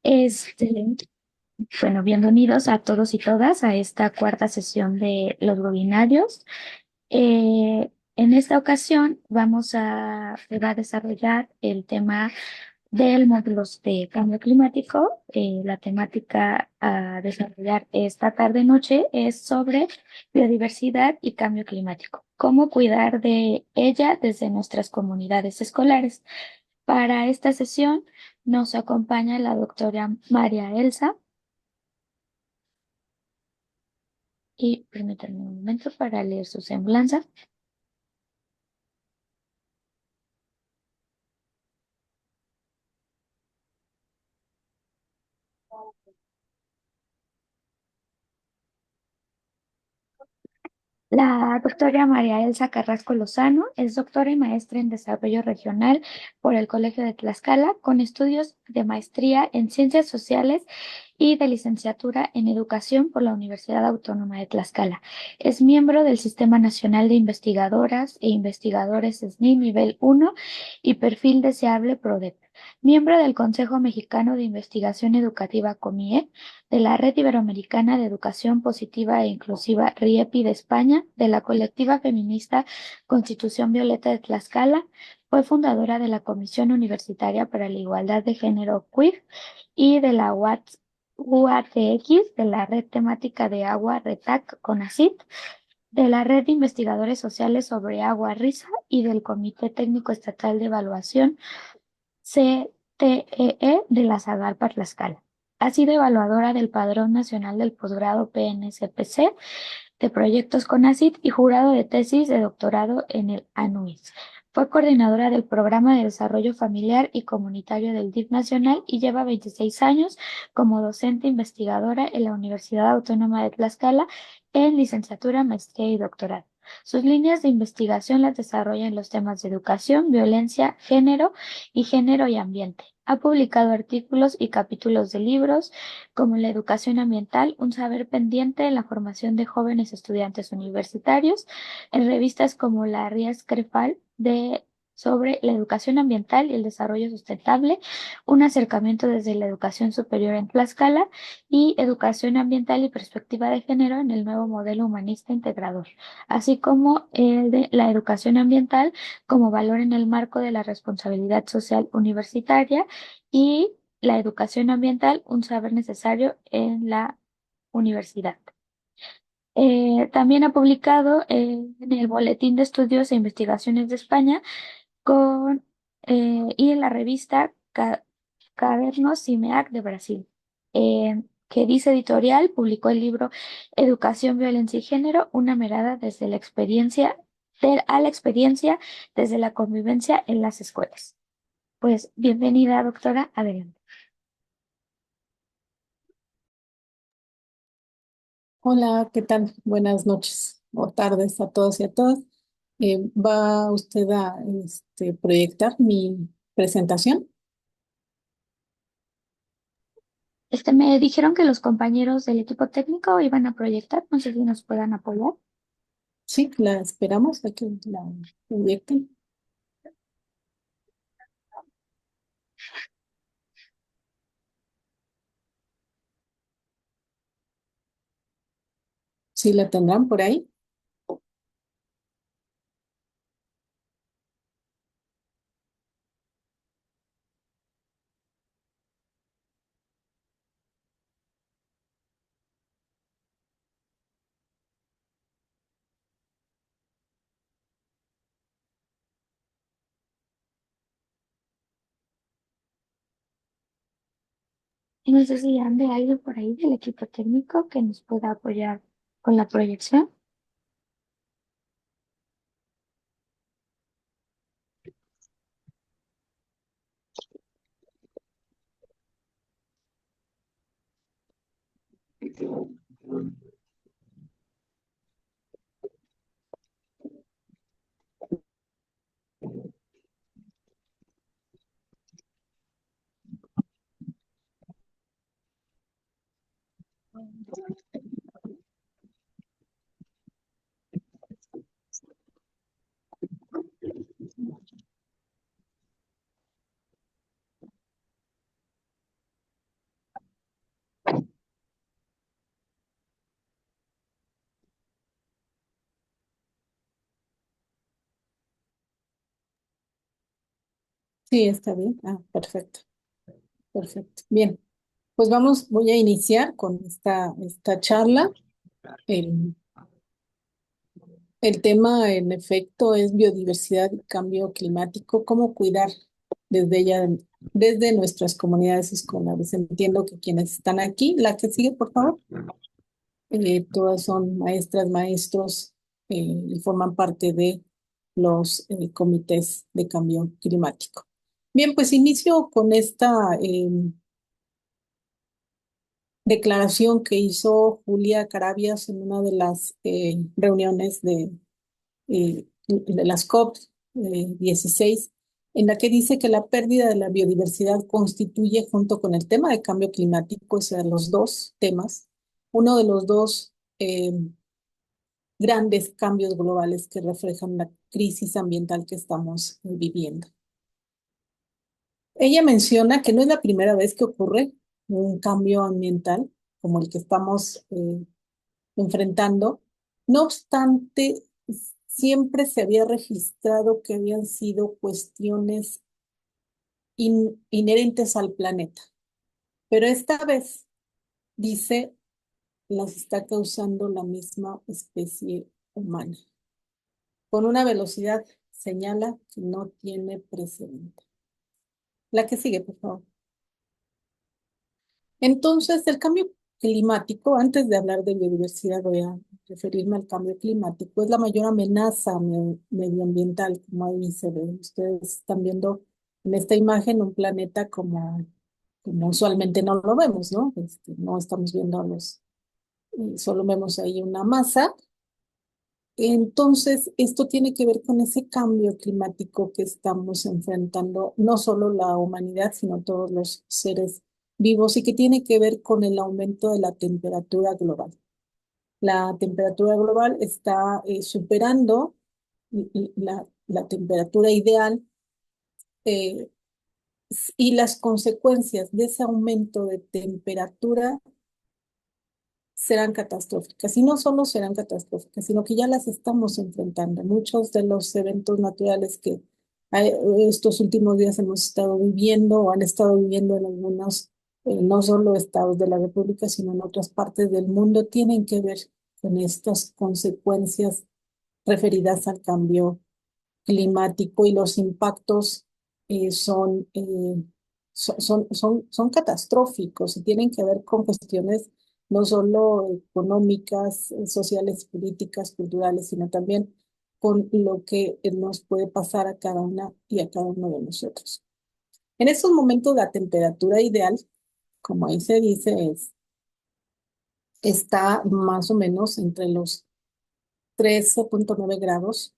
Este, bueno, bienvenidos a todos y todas a esta cuarta sesión de los webinarios. En esta ocasión va a desarrollar el tema del módulo de cambio climático. La temática a desarrollar esta tarde-noche es sobre biodiversidad y cambio climático. Cómo cuidar de ella desde nuestras comunidades escolares. Para esta sesión nos acompaña la doctora María Elsa. Y permítanme un momento para leer su semblanza. La doctora María Elsa Carrasco Lozano es doctora y maestra en Desarrollo Regional por el Colegio de Tlaxcala, con estudios de maestría en Ciencias Sociales y de licenciatura en Educación por la Universidad Autónoma de Tlaxcala. Es miembro del Sistema Nacional de Investigadoras e Investigadores SNI Nivel 1 y Perfil Deseable PRODEP. Miembro del Consejo Mexicano de Investigación Educativa COMIE, de la Red Iberoamericana de Educación Positiva e Inclusiva RIEPI de España, de la colectiva feminista Constitución Violeta de Tlaxcala. Fue fundadora de la Comisión Universitaria para la Igualdad de Género QUIR y de la UATX, de la Red Temática de Agua RETAC CONACYT, de la Red de Investigadores Sociales sobre Agua RISA y del Comité Técnico Estatal de Evaluación CTEE de la Zagarpa Tlaxcala. Ha sido evaluadora del Padrón Nacional del Posgrado PNCPC, de proyectos CONACYT y jurado de tesis de doctorado en el ANUIS. Fue coordinadora del Programa de Desarrollo Familiar y Comunitario del DIF Nacional y lleva 26 años como docente investigadora en la Universidad Autónoma de Tlaxcala en licenciatura, maestría y doctorado. Sus líneas de investigación las desarrolla en los temas de educación, violencia, género y ambiente. Ha publicado artículos y capítulos de libros como la educación ambiental, un saber pendiente en la formación de jóvenes estudiantes universitarios, en revistas como la Rías Crefal sobre la educación ambiental y el desarrollo sustentable, un acercamiento desde la educación superior en Tlaxcala y educación ambiental y perspectiva de género en el nuevo modelo humanista integrador, así como el de la educación ambiental como valor en el marco de la responsabilidad social universitaria y la educación ambiental, un saber necesario en la universidad. También ha publicado en el Boletín de Estudios e Investigaciones de España y en la revista Cadernos CIMEAC de Brasil. Que dice editorial, publicó el libro Educación, Violencia y Género, una mirada desde la experiencia, a la experiencia desde la convivencia en las escuelas. Pues bienvenida, doctora. Adelante. Hola, ¿qué tal? Buenas noches o tardes a todos y a todas. ¿Va usted a proyectar mi presentación? Me dijeron que los compañeros del equipo técnico iban a proyectar, no sé si nos puedan apoyar. Sí, la esperamos a que la proyecten. Sí, la tendrán por ahí. Y no sé si ande alguien por ahí del equipo técnico que nos pueda apoyar con la proyección. Sí, está bien. Ah, perfecto, perfecto. Bien, pues voy a iniciar con esta charla. El, el tema, en efecto, es biodiversidad y cambio climático, cómo cuidar desde ella, desde nuestras comunidades escolares. Entiendo que quienes están aquí, la que sigue, por favor, todas son maestras, maestros y forman parte de los comités de cambio climático. Bien, pues inicio con esta declaración que hizo Julia Carabias en una de las reuniones de las COP 16, en la que dice que la pérdida de la biodiversidad constituye, junto con el tema de cambio climático, o sea, los dos temas, uno de los dos grandes cambios globales que reflejan la crisis ambiental que estamos viviendo. Ella menciona que no es la primera vez que ocurre un cambio ambiental como el que estamos enfrentando. No obstante, siempre se había registrado que habían sido cuestiones inherentes al planeta. Pero esta vez, dice, las está causando la misma especie humana, con una velocidad, señala, que no tiene precedente. La que sigue, por favor. Entonces, el cambio climático, antes de hablar de biodiversidad, voy a referirme al cambio climático, es la mayor amenaza medioambiental, como ahí se ve. Ustedes están viendo en esta imagen un planeta como usualmente no lo vemos, ¿no? No estamos viendo solo vemos ahí una masa. Entonces, esto tiene que ver con ese cambio climático que estamos enfrentando, no solo la humanidad, sino todos los seres vivos, y que tiene que ver con el aumento de la temperatura global. La temperatura global está superando la temperatura ideal, eh, y las consecuencias de ese aumento de temperatura serán catastróficas. Y no solo serán catastróficas, sino que ya las estamos enfrentando. Muchos de los eventos naturales que estos últimos días hemos estado viviendo o han estado viviendo en algunos, no solo estados de la República, sino en otras partes del mundo, tienen que ver con estas consecuencias referidas al cambio climático, y los impactos son catastróficos y tienen que ver con cuestiones no solo económicas, sociales, políticas, culturales, sino también con lo que nos puede pasar a cada una y a cada uno de nosotros. En estos momentos la temperatura ideal, como ahí se dice, está más o menos entre los 13,9 grados.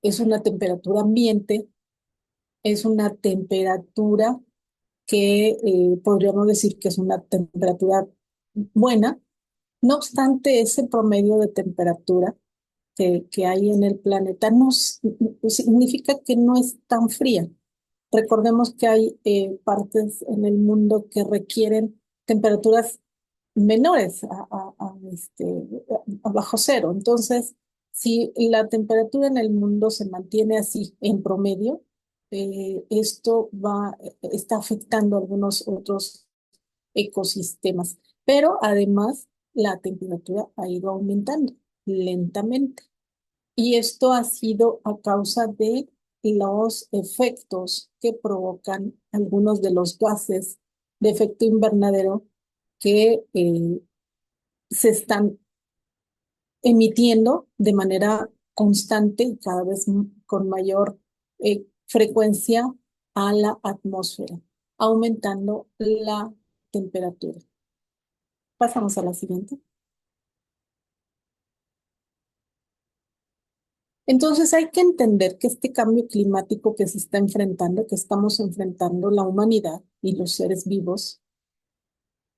Es una temperatura ambiente, es una temperatura que podríamos decir que es una temperatura buena. No obstante, ese promedio de temperatura que hay en el planeta no significa que no es tan fría. Recordemos que hay partes en el mundo que requieren temperaturas menores a bajo cero. Entonces, si la temperatura en el mundo se mantiene así en promedio, esto está afectando algunos otros ecosistemas. Pero además, la temperatura ha ido aumentando lentamente. Y esto ha sido a causa de los efectos que provocan algunos de los gases de efecto invernadero que se están emitiendo de manera constante y cada vez con mayor frecuencia a la atmósfera, aumentando la temperatura. Pasamos a la siguiente. Entonces hay que entender que este cambio climático que se está enfrentando, que estamos enfrentando la humanidad y los seres vivos,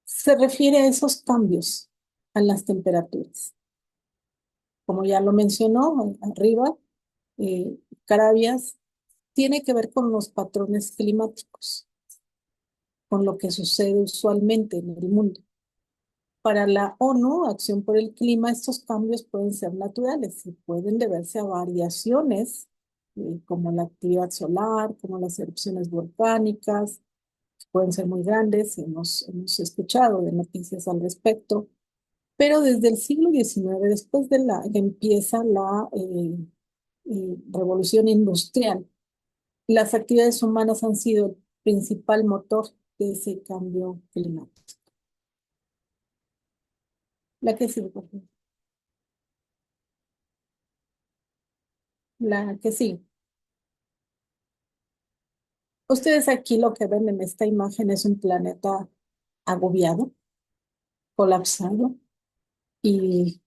se refiere a esos cambios a las temperaturas. Como ya lo mencionó arriba, eh, Carabias, tiene que ver con los patrones climáticos, con lo que sucede usualmente en el mundo. Para la ONU, Acción por el Clima, estos cambios pueden ser naturales y pueden deberse a variaciones como la actividad solar, como las erupciones volcánicas, que pueden ser muy grandes, hemos escuchado de noticias al respecto, pero desde el siglo XIX, después de que empieza la revolución industrial, las actividades humanas han sido el principal motor de ese cambio climático. La que sigue, por favor. La que sigue. Ustedes aquí lo que ven en esta imagen es un planeta agobiado, colapsado, y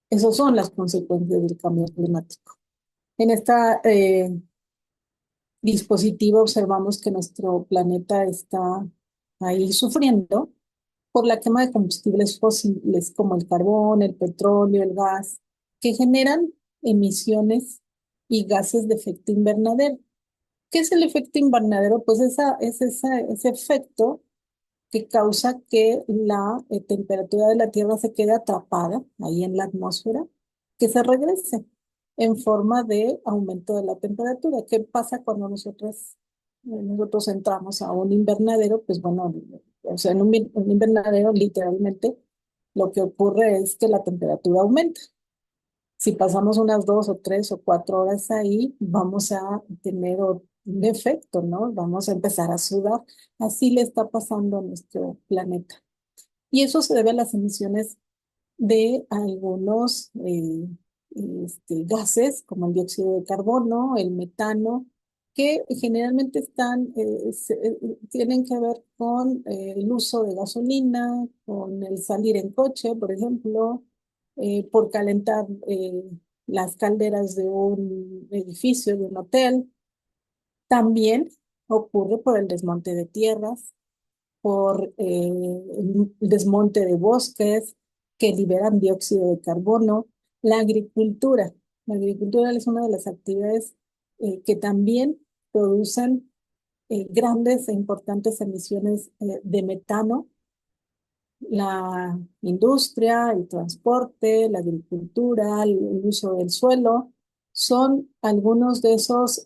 esas son las consecuencias del cambio climático. En este dispositivo observamos que nuestro planeta está ahí sufriendo por la quema de combustibles fósiles como el carbón, el petróleo, el gas, que generan emisiones y gases de efecto invernadero. ¿Qué es el efecto invernadero? Pues ese efecto que causa que la temperatura de la Tierra se quede atrapada ahí en la atmósfera, que se regrese en forma de aumento de la temperatura. ¿Qué pasa cuando nosotros entramos a un invernadero? Pues bueno, o sea, en un invernadero literalmente lo que ocurre es que la temperatura aumenta. Si pasamos unas 2 o 3 o 4 horas ahí, vamos a tener un efecto, ¿no? Vamos a empezar a sudar. Así le está pasando a nuestro planeta. Y eso se debe a las emisiones de algunos gases, como el dióxido de carbono, el metano, que generalmente tienen que ver con el uso de gasolina, con el salir en coche, por ejemplo, por calentar las calderas de un edificio, de un hotel. También ocurre por el desmonte de tierras, por el desmonte de bosques que liberan dióxido de carbono, la agricultura. La agricultura es una de las actividades que también producen grandes e importantes emisiones de metano. La industria, el transporte, la agricultura, el uso del suelo, son algunos de esos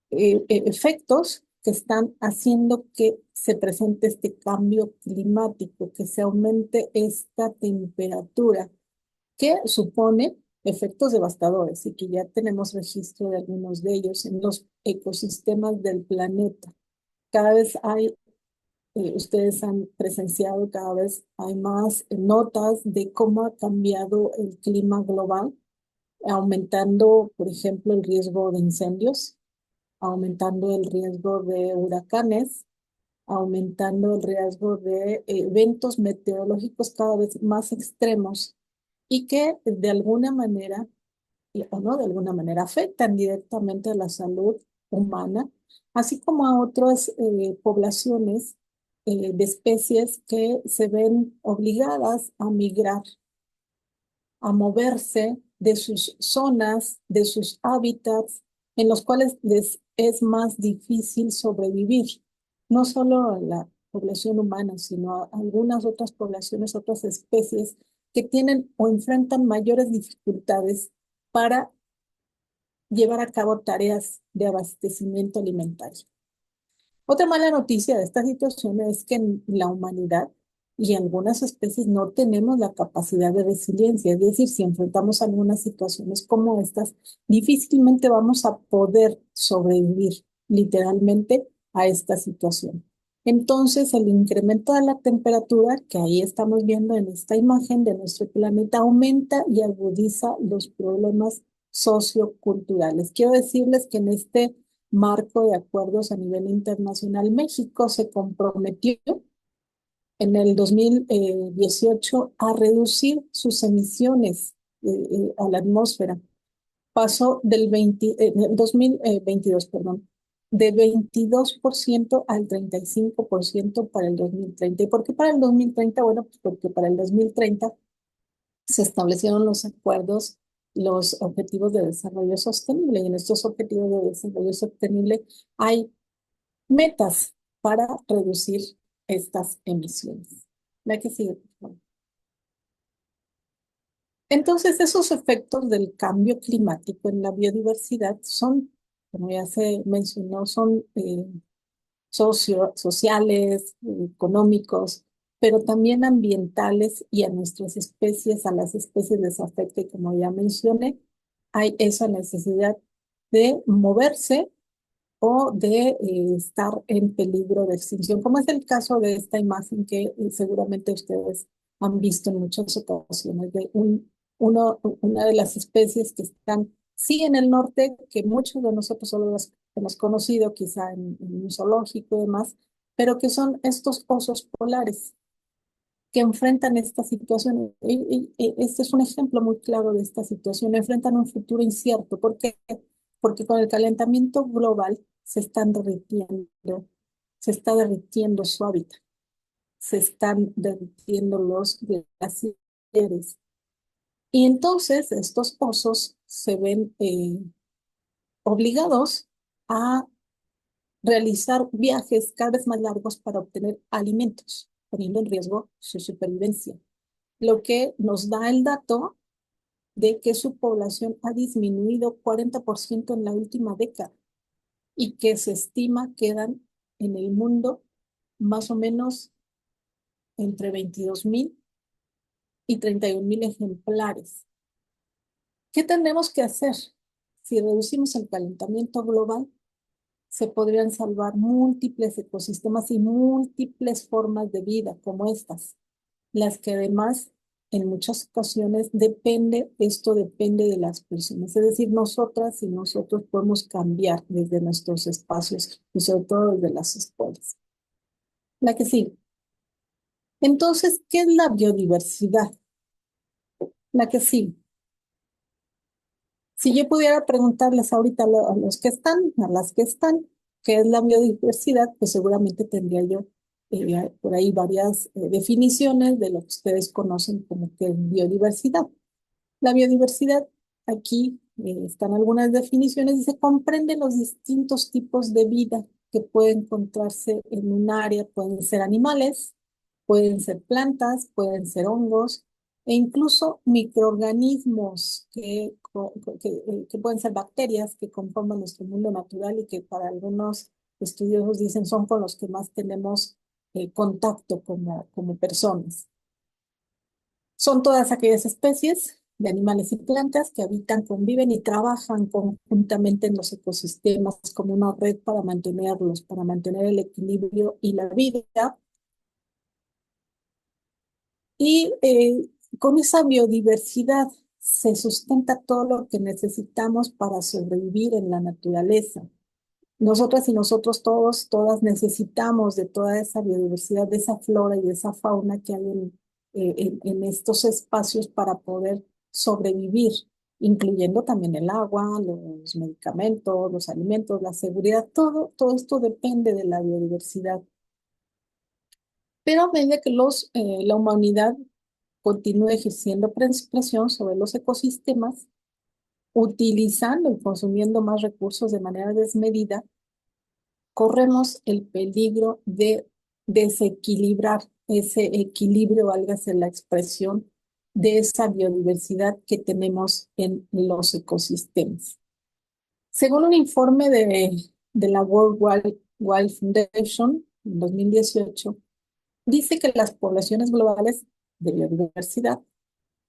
efectos que están haciendo que se presente este cambio climático, que se aumente esta temperatura, que supone efectos devastadores y que ya tenemos registro de algunos de ellos en los ecosistemas del planeta. Cada vez ustedes han presenciado, cada vez hay más notas de cómo ha cambiado el clima global, aumentando, por ejemplo, el riesgo de incendios, aumentando el riesgo de huracanes, aumentando el riesgo de eventos meteorológicos cada vez más extremos y que de alguna manera, o no de alguna manera, afectan directamente a la salud humana, así como a otras poblaciones de especies que se ven obligadas a migrar, a moverse de sus zonas, de sus hábitats, en los cuales les es más difícil sobrevivir. No solo la población humana, sino algunas otras poblaciones, otras especies que tienen o enfrentan mayores dificultades para llevar a cabo tareas de abastecimiento alimentario. Otra mala noticia de esta situación es que en la humanidad y algunas especies no tenemos la capacidad de resiliencia, es decir, si enfrentamos algunas situaciones como estas, difícilmente vamos a poder sobrevivir literalmente a esta situación. Entonces, el incremento de la temperatura, que ahí estamos viendo en esta imagen de nuestro planeta, aumenta y agudiza los problemas socioculturales. Quiero decirles que en este marco de acuerdos a nivel internacional, México se comprometió en el 2018 a reducir sus emisiones a la atmósfera. Pasó en el 2022, perdón, de 22% al 35% para el 2030. ¿Y por qué para el 2030? Bueno, pues porque para el 2030 se establecieron los acuerdos, los objetivos de desarrollo sostenible. Y en estos objetivos de desarrollo sostenible hay metas para reducir estas emisiones. La que sigue, por favor. Entonces, esos efectos del cambio climático en la biodiversidad son, como ya se mencionó, son sociales, económicos, pero también ambientales y a nuestras especies, a las especies les afecta y como ya mencioné, hay esa necesidad de moverse o de estar en peligro de extinción, como es el caso de esta imagen que seguramente ustedes han visto en muchas ocasiones, de una de las especies que están, sí, en el norte, que muchos de nosotros solo las hemos conocido, quizá en un zoológico y demás, pero que son estos osos polares que enfrentan esta situación. Este es un ejemplo muy claro de esta situación. Enfrentan un futuro incierto. ¿Por qué? Porque con el calentamiento global se está derritiendo su hábitat, se están derritiendo los glaciares. Y entonces estos osos se ven obligados a realizar viajes cada vez más largos para obtener alimentos, poniendo en riesgo su supervivencia, lo que nos da el dato de que su población ha disminuido 40% en la última década y que se estima quedan en el mundo más o menos entre 22.000 y 31.000 ejemplares. ¿Qué tenemos que hacer? Si reducimos el calentamiento global, se podrían salvar múltiples ecosistemas y múltiples formas de vida como estas, las que además en muchas ocasiones esto depende de las personas, es decir, nosotras y nosotros podemos cambiar desde nuestros espacios y sobre todo desde las escuelas. La que sí. Entonces, ¿qué es la biodiversidad? La que sí. Si yo pudiera preguntarles ahorita a los que están, a las que están, qué es la biodiversidad, pues seguramente tendría yo por ahí varias definiciones de lo que ustedes conocen como que es biodiversidad. La biodiversidad, aquí están algunas definiciones, y se comprenden los distintos tipos de vida que pueden encontrarse en un área. Pueden ser animales, pueden ser plantas, pueden ser hongos e incluso microorganismos que pueden ser bacterias que conforman nuestro mundo natural y que para algunos estudiosos dicen son con los que más tenemos contacto como personas. Son todas aquellas especies de animales y plantas que habitan, conviven y trabajan conjuntamente en los ecosistemas como una red para mantenerlos, para mantener el equilibrio y la vida. Y con esa biodiversidad se sustenta todo lo que necesitamos para sobrevivir en la naturaleza. Nosotras y nosotros todos, todas necesitamos de toda esa biodiversidad, de esa flora y de esa fauna que hay en estos espacios para poder sobrevivir, incluyendo también el agua, los medicamentos, los alimentos, la seguridad, todo esto depende de la biodiversidad. Pero a medida que la humanidad continúe ejerciendo presión sobre los ecosistemas, utilizando y consumiendo más recursos de manera desmedida, corremos el peligro de desequilibrar ese equilibrio, válgase la expresión, de esa biodiversidad que tenemos en los ecosistemas. Según un informe de la World Wildlife Foundation en 2018, dice que las poblaciones globales de biodiversidad,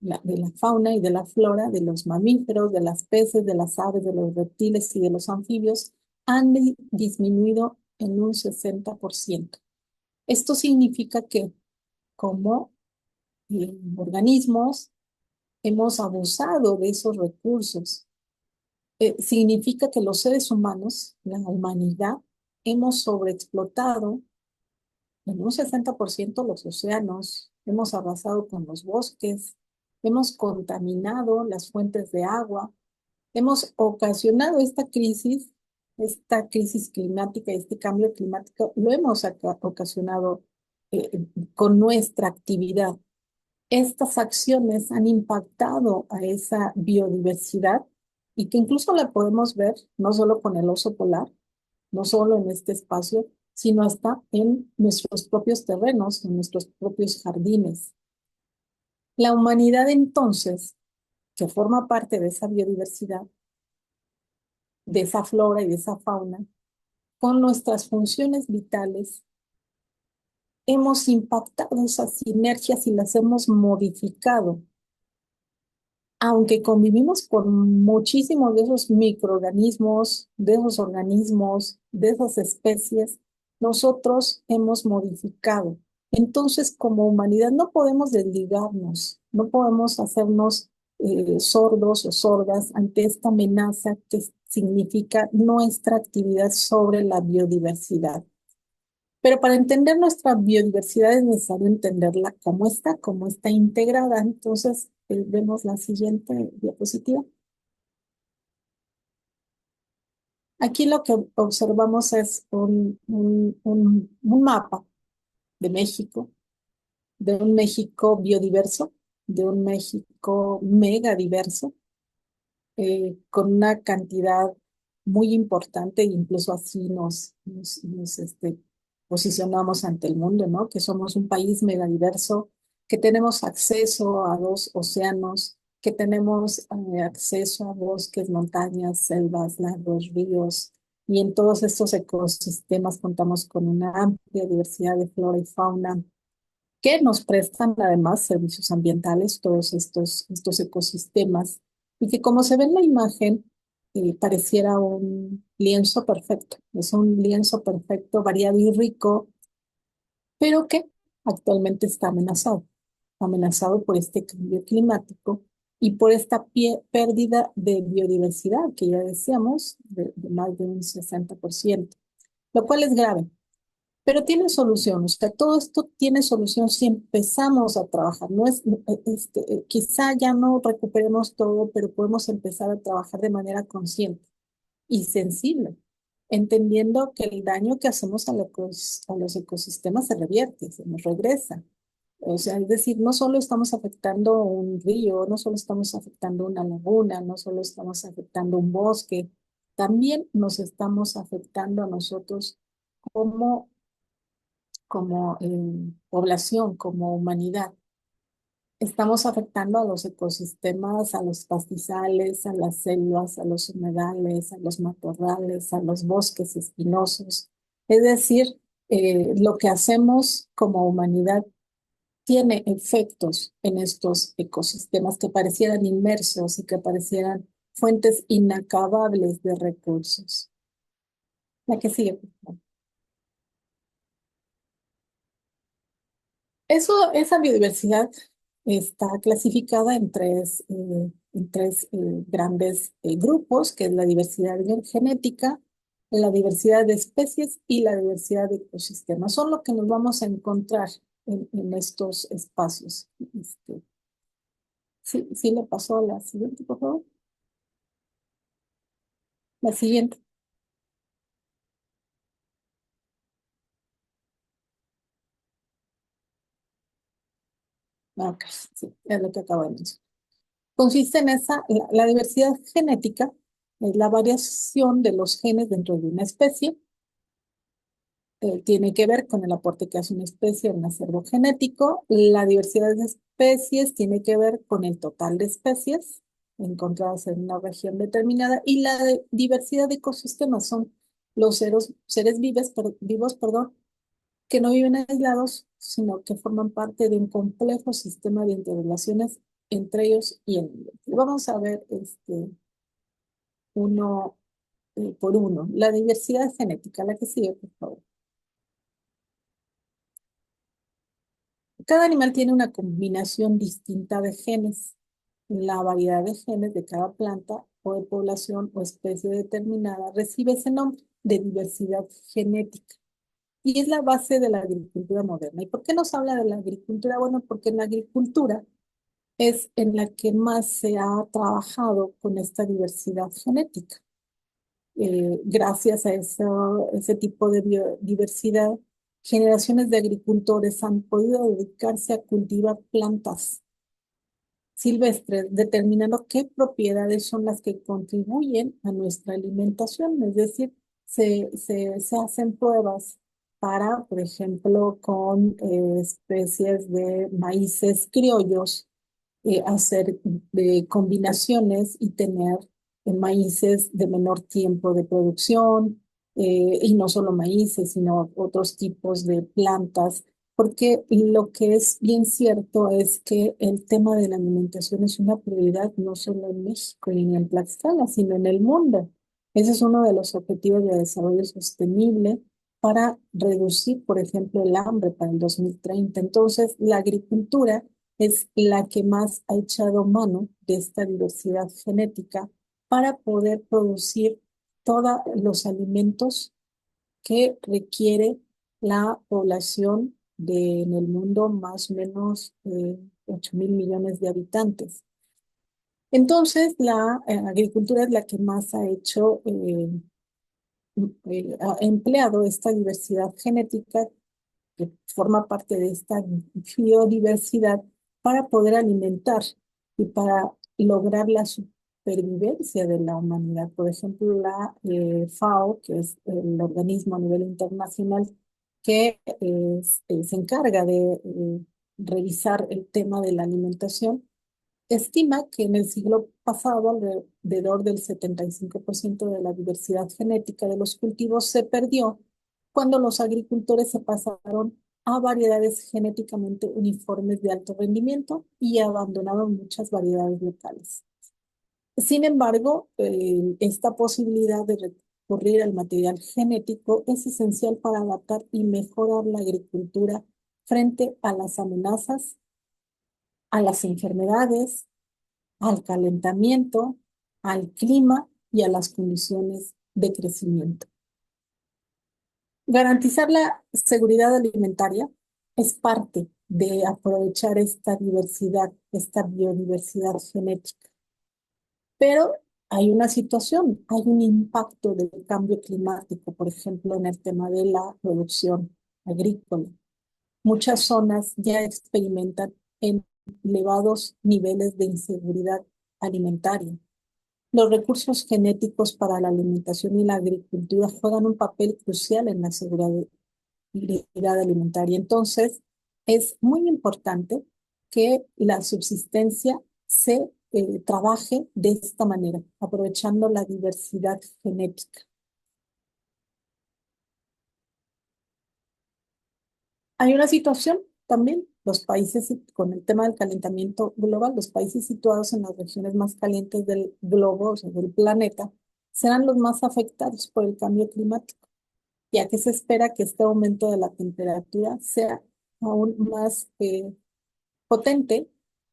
de la fauna y de la flora, de los mamíferos, de las peces, de las aves, de los reptiles y de los anfibios, han disminuido en un 60%. Esto significa que como organismos hemos abusado de esos recursos. Significa que los seres humanos, la humanidad, hemos sobreexplotado en un 60% los océanos, hemos arrasado con los bosques, hemos contaminado las fuentes de agua, hemos ocasionado esta crisis climática, este cambio climático, lo hemos ocasionado con nuestra actividad. Estas acciones han impactado a esa biodiversidad y que incluso la podemos ver no solo con el oso polar, no solo en este espacio, sino hasta en nuestros propios terrenos, en nuestros propios jardines. La humanidad entonces que forma parte de esa biodiversidad, de esa flora y de esa fauna, con nuestras funciones vitales, hemos impactado esas sinergias y las hemos modificado. Aunque convivimos con muchísimos de esos microorganismos, de esos organismos, de esas especies, nosotros hemos modificado. Entonces, como humanidad no podemos desligarnos, no podemos hacernos sordos o sordas ante esta amenaza que significa nuestra actividad sobre la biodiversidad. Pero para entender nuestra biodiversidad es necesario entenderla cómo está integrada. Entonces, vemos la siguiente diapositiva. Aquí lo que observamos es un mapa de México, de un México biodiverso, de un México megadiverso, con una cantidad muy importante, incluso así nos posicionamos ante el mundo, ¿no? Que somos un país megadiverso, que tenemos acceso a dos océanos, que tenemos acceso a bosques, montañas, selvas, lagos, ríos, y en todos estos ecosistemas contamos con una amplia diversidad de flora y fauna que nos prestan además servicios ambientales, todos estos ecosistemas, y que como se ve en la imagen, pareciera un lienzo perfecto. Es un lienzo perfecto, variado y rico, pero que actualmente está amenazado por este cambio climático y por esta pérdida de biodiversidad que ya decíamos, de más de un 60%, lo cual es grave. Pero tiene solución, o sea, todo esto tiene solución si empezamos a trabajar. No es, quizá ya no recuperemos todo, pero podemos empezar a trabajar de manera consciente y sensible, entendiendo que el daño que hacemos a los ecosistemas se revierte, se nos regresa. O sea, es decir, no solo estamos afectando un río, no solo estamos afectando una laguna, no solo estamos afectando un bosque, también nos estamos afectando a nosotros como población, como humanidad. Estamos afectando a los ecosistemas, a los pastizales, a las selvas, a los humedales, a los matorrales, a los bosques espinosos. Es decir, lo que hacemos como humanidad tiene efectos en estos ecosistemas que parecieran inmersos y que parecieran fuentes inacabables de recursos. La que sigue, por favor. Esa biodiversidad está clasificada en tres grandes grupos, que es la diversidad genética, la diversidad de especies y la diversidad de ecosistemas. Son lo que nos vamos a encontrar en estos espacios. Sí, sí le pasó a la siguiente, por favor. La siguiente. Ok, sí, es lo que acabo de mencionar. Consiste en la diversidad genética, es la variación de los genes dentro de una especie. Tiene que ver con el aporte que hace una especie en un acervo genético. La diversidad de especies tiene que ver con el total de especies encontradas en una región determinada. Y la diversidad de ecosistemas son los seres vivos, perdón, que no viven aislados, sino que forman parte de un complejo sistema de interrelaciones entre ellos y el ambiente. Vamos a ver uno por uno. La diversidad genética, la que sigue, por favor. Cada animal tiene una combinación distinta de genes. La variedad de genes de cada planta o de población o especie determinada recibe ese nombre de diversidad genética. Y es la base de la agricultura moderna. ¿Y por qué nos habla de la agricultura? Bueno, porque en la agricultura es en la que más se ha trabajado con esta diversidad genética. Gracias a ese tipo de biodiversidad, generaciones de agricultores han podido dedicarse a cultivar plantas silvestres, determinando qué propiedades son las que contribuyen a nuestra alimentación. Es decir, se hacen pruebas para, por ejemplo, con especies de maíces criollos, hacer combinaciones y tener maíces de menor tiempo de producción, y no solo maíces, sino otros tipos de plantas, porque lo que es bien cierto es que el tema de la alimentación es una prioridad no solo en México y en Tlaxcala, sino en el mundo. Ese es uno de los objetivos de desarrollo sostenible para reducir, por ejemplo, el hambre para el 2030. Entonces, la agricultura es la que más ha echado mano de esta diversidad genética para poder producir todos los alimentos que requiere la población en el mundo, más o menos 8 mil millones de habitantes. Entonces, la agricultura es la que más ha hecho, ha empleado esta diversidad genética que forma parte de esta biodiversidad para poder alimentar y para lograr la supervivencia de la humanidad. Por ejemplo, la FAO, que es el organismo a nivel internacional que se encarga de revisar el tema de la alimentación, estima que en el siglo pasado alrededor del 75% de la diversidad genética de los cultivos se perdió cuando los agricultores se pasaron a variedades genéticamente uniformes de alto rendimiento y abandonaron muchas variedades locales. Sin embargo, esta posibilidad de recurrir al material genético es esencial para adaptar y mejorar la agricultura frente a las amenazas, a las enfermedades, al calentamiento, al clima y a las condiciones de crecimiento. Garantizar la seguridad alimentaria es parte de aprovechar esta diversidad, esta biodiversidad genética. Pero hay una situación, hay un impacto del cambio climático, por ejemplo, en el tema de la producción agrícola. Muchas zonas ya experimentan elevados niveles de inseguridad alimentaria. Los recursos genéticos para la alimentación y la agricultura juegan un papel crucial en la seguridad alimentaria. Entonces, es muy importante que la subsistencia se trabaje de esta manera, aprovechando la diversidad genética. Hay una situación también, los países, con el tema del calentamiento global, los países situados en las regiones más calientes del globo, o sea, del planeta, serán los más afectados por el cambio climático, ya que se espera que este aumento de la temperatura sea aún más potente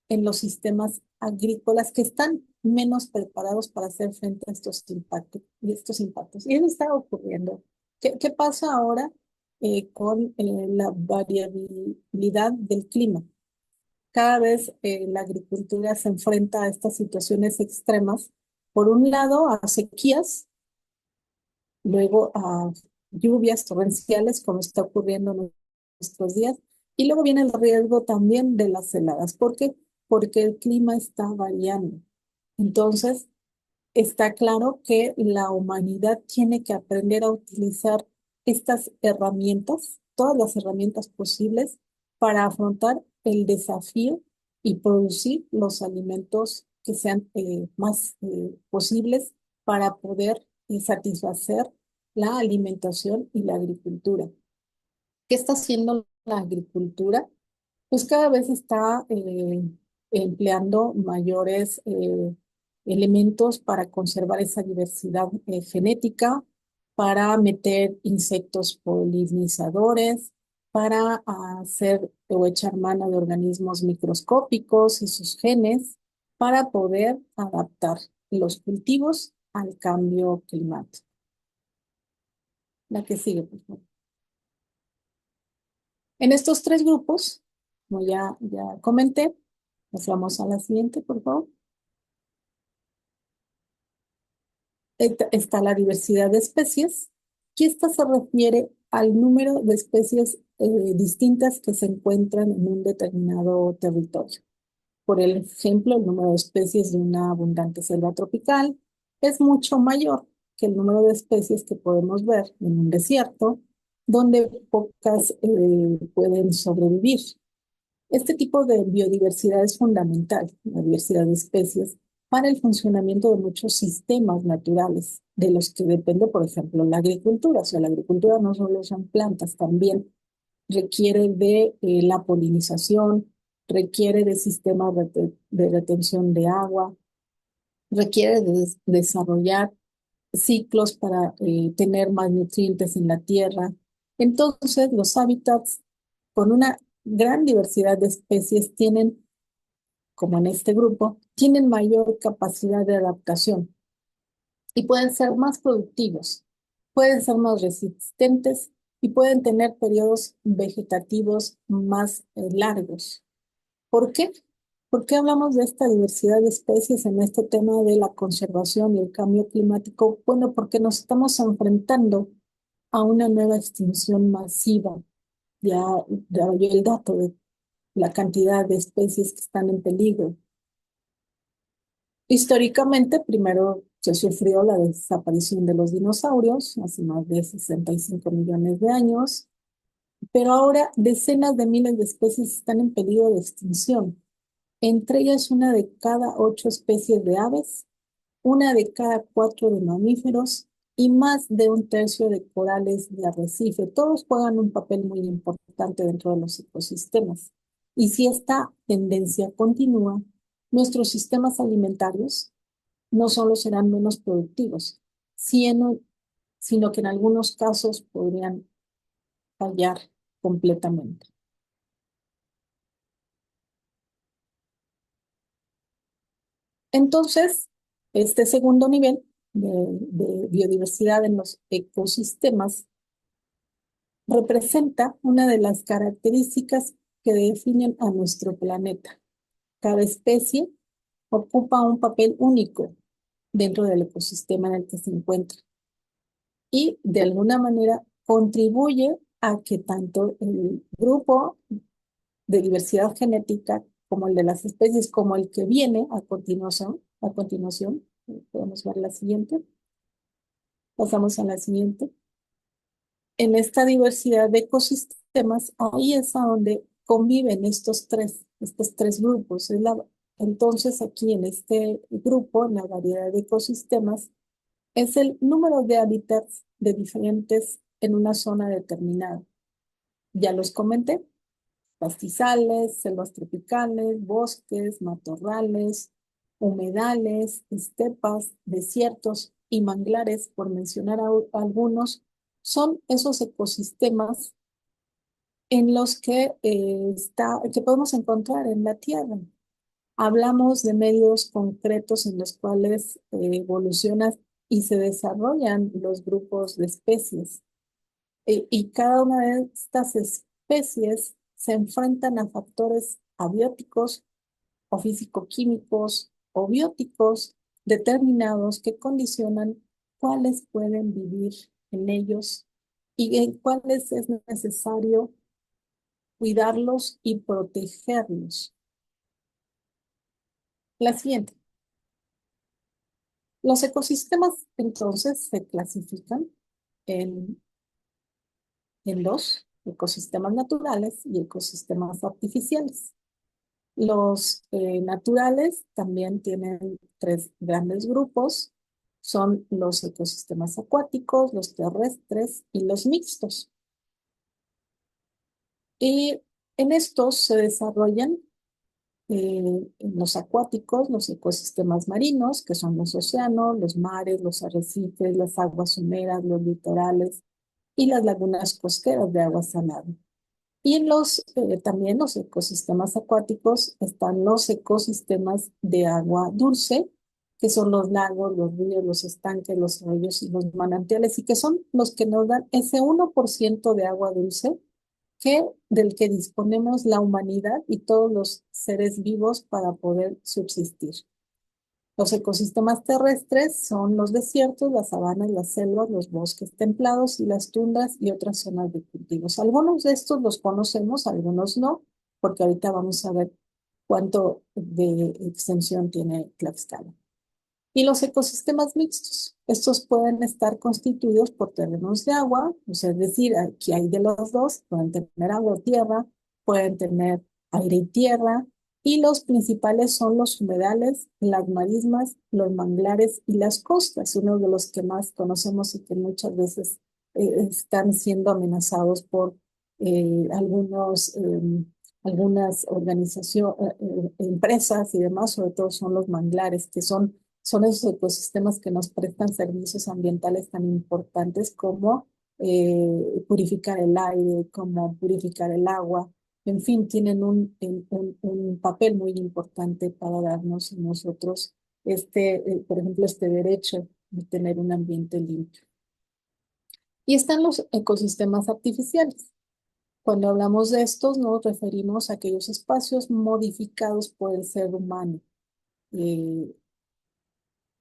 en los sistemas agrícolas que están menos preparados para hacer frente a estos impactos. Y eso está ocurriendo. ¿Qué pasa ahora con la variabilidad del clima? Cada vez la agricultura se enfrenta a estas situaciones extremas. Por un lado, a sequías, luego a lluvias torrenciales, como está ocurriendo en nuestros días, y luego viene el riesgo también de las heladas. ¿Por qué? Porque el clima está variando. Entonces, está claro que la humanidad tiene que aprender a utilizar estas herramientas, todas las herramientas posibles, para afrontar el desafío y producir los alimentos que sean más posibles para poder satisfacer la alimentación y la agricultura. ¿Qué está haciendo la agricultura? Pues cada vez está empleando mayores elementos para conservar esa diversidad genética, para meter insectos polinizadores, para hacer o echar mano de organismos microscópicos y sus genes, para poder adaptar los cultivos al cambio climático. La que sigue, por favor. En estos tres grupos, como ya comenté, pasamos a la siguiente, por favor. Está la diversidad de especies, y esta se refiere al número de especies distintas que se encuentran en un determinado territorio. Por ejemplo, el número de especies de una abundante selva tropical es mucho mayor que el número de especies que podemos ver en un desierto, donde pocas pueden sobrevivir. Este tipo de biodiversidad es fundamental, la diversidad de especies, para el funcionamiento de muchos sistemas naturales, de los que depende, por ejemplo, la agricultura. O sea, la agricultura no solo son plantas, también requiere de la polinización, requiere de sistemas de retención de agua, requiere de desarrollar ciclos para tener más nutrientes en la tierra. Entonces, los hábitats con una gran diversidad de especies tienen, como en este grupo, tienen mayor capacidad de adaptación y pueden ser más productivos, pueden ser más resistentes y pueden tener periodos vegetativos más largos. ¿Por qué? ¿Por qué hablamos de esta diversidad de especies en este tema de la conservación y el cambio climático? Bueno, porque nos estamos enfrentando a una nueva extinción masiva. Ya oí el dato de la cantidad de especies que están en peligro. Históricamente, primero se sufrió la desaparición de los dinosaurios hace más de 65 millones de años, pero ahora decenas de miles de especies están en peligro de extinción. Entre ellas, una de cada 8 especies de aves, una de cada 4 de mamíferos y más de un tercio de corales de arrecife. Todos juegan un papel muy importante dentro de los ecosistemas. Y si esta tendencia continúa, nuestros sistemas alimentarios no solo serán menos productivos, sino que en algunos casos podrían fallar completamente. Entonces, este segundo nivel de biodiversidad en los ecosistemas representa una de las características que definen a nuestro planeta. Cada especie ocupa un papel único dentro del ecosistema en el que se encuentra y de alguna manera contribuye a que tanto el grupo de diversidad genética como el de las especies, como el que viene a continuación, podemos ver la siguiente, pasamos a la siguiente. En esta diversidad de ecosistemas, ahí es a donde conviven estos tres grupos. Entonces, aquí en este grupo, en la variedad de ecosistemas, es el número de hábitats de diferentes en una zona determinada. Ya los comenté: pastizales, selvas tropicales, bosques, matorrales, humedales, estepas, desiertos y manglares, por mencionar algunos, son esos ecosistemas en los que podemos encontrar en la Tierra. Hablamos de medios concretos en los cuales evolucionan y se desarrollan los grupos de especies. Y cada una de estas especies se enfrentan a factores abióticos o físico-químicos o bióticos determinados que condicionan cuáles pueden vivir en ellos y en cuáles es necesario cuidarlos y protegerlos. La siguiente. Los ecosistemas entonces se clasifican en, en dos: ecosistemas naturales y ecosistemas artificiales. Los naturales también tienen tres grandes grupos: son los ecosistemas acuáticos, los terrestres y los mixtos. Y en estos se desarrollan en los acuáticos, los ecosistemas marinos, que son los océanos, los mares, los arrecifes, las aguas someras, los litorales y las lagunas costeras de agua salada. Y también los ecosistemas acuáticos están los ecosistemas de agua dulce, que son los lagos, los ríos, los estanques, los arroyos y los manantiales, y que son los que nos dan ese 1% de agua dulce del que disponemos la humanidad y todos los seres vivos para poder subsistir. Los ecosistemas terrestres son los desiertos, las sabanas, las selvas, los bosques templados y las tundras y otras zonas de cultivos. Algunos de estos los conocemos, algunos no, porque ahorita vamos a ver cuánto de extensión tiene Tlaxcala. Y los ecosistemas mixtos. Estos pueden estar constituidos por terrenos de agua, o sea, es decir, aquí hay de los dos: pueden tener agua o tierra, pueden tener aire y tierra, y los principales son los humedales, las marismas, los manglares y las costas, uno de los que más conocemos y que muchas veces están siendo amenazados por algunas organizaciones, empresas y demás, sobre todo son los manglares, que son esos ecosistemas que nos prestan servicios ambientales tan importantes como purificar el aire, como purificar el agua. En fin, tienen un papel muy importante para darnos a nosotros, por ejemplo, este derecho de tener un ambiente limpio. Y están los ecosistemas artificiales. Cuando hablamos de estos, nos referimos a aquellos espacios modificados por el ser humano. Eh,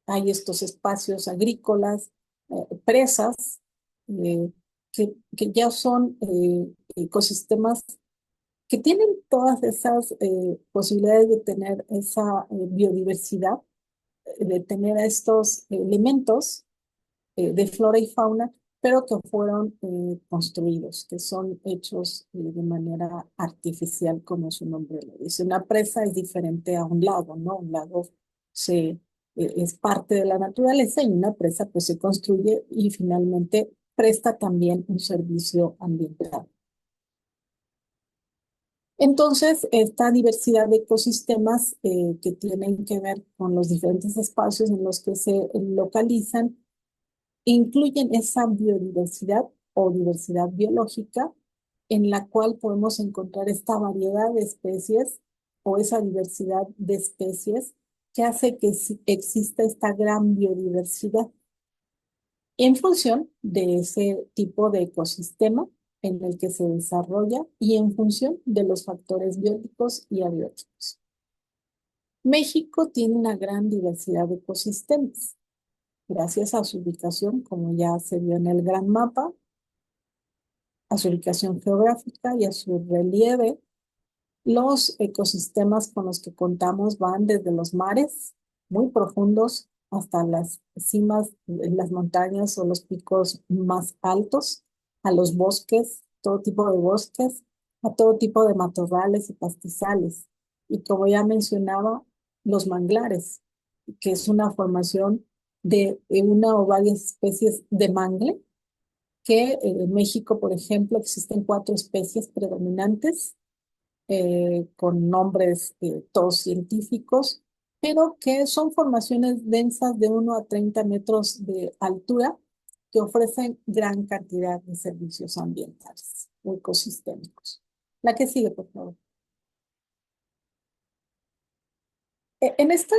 Hay estos espacios agrícolas, presas, eh, que ya son ecosistemas que tienen todas esas posibilidades de tener esa biodiversidad, de tener estos elementos de flora y fauna, pero que fueron construidos, que son hechos de manera artificial, como su nombre lo dice. Una presa es diferente a un lago, ¿no? Un lago es parte de la naturaleza y una presa pues se construye y finalmente presta también un servicio ambiental. Entonces, esta diversidad de ecosistemas que tienen que ver con los diferentes espacios en los que se localizan incluyen esa biodiversidad o diversidad biológica en la cual podemos encontrar esta variedad de especies o esa diversidad de especies que hace que exista esta gran biodiversidad en función de ese tipo de ecosistema en el que se desarrolla y en función de los factores bióticos y abióticos. México tiene una gran diversidad de ecosistemas, gracias a su ubicación, como ya se vio en el gran mapa, a su ubicación geográfica y a su relieve. Los ecosistemas con los que contamos van desde los mares muy profundos hasta las cimas, las montañas o los picos más altos, a los bosques, todo tipo de bosques, a todo tipo de matorrales y pastizales. Y como ya mencionaba, los manglares, que es una formación de una o varias especies de mangle, que en México, por ejemplo, existen 4 especies predominantes con nombres todos científicos, pero que son formaciones densas de 1 a 30 metros de altura que ofrecen gran cantidad de servicios ambientales o ecosistémicos. La que sigue, por favor. En esta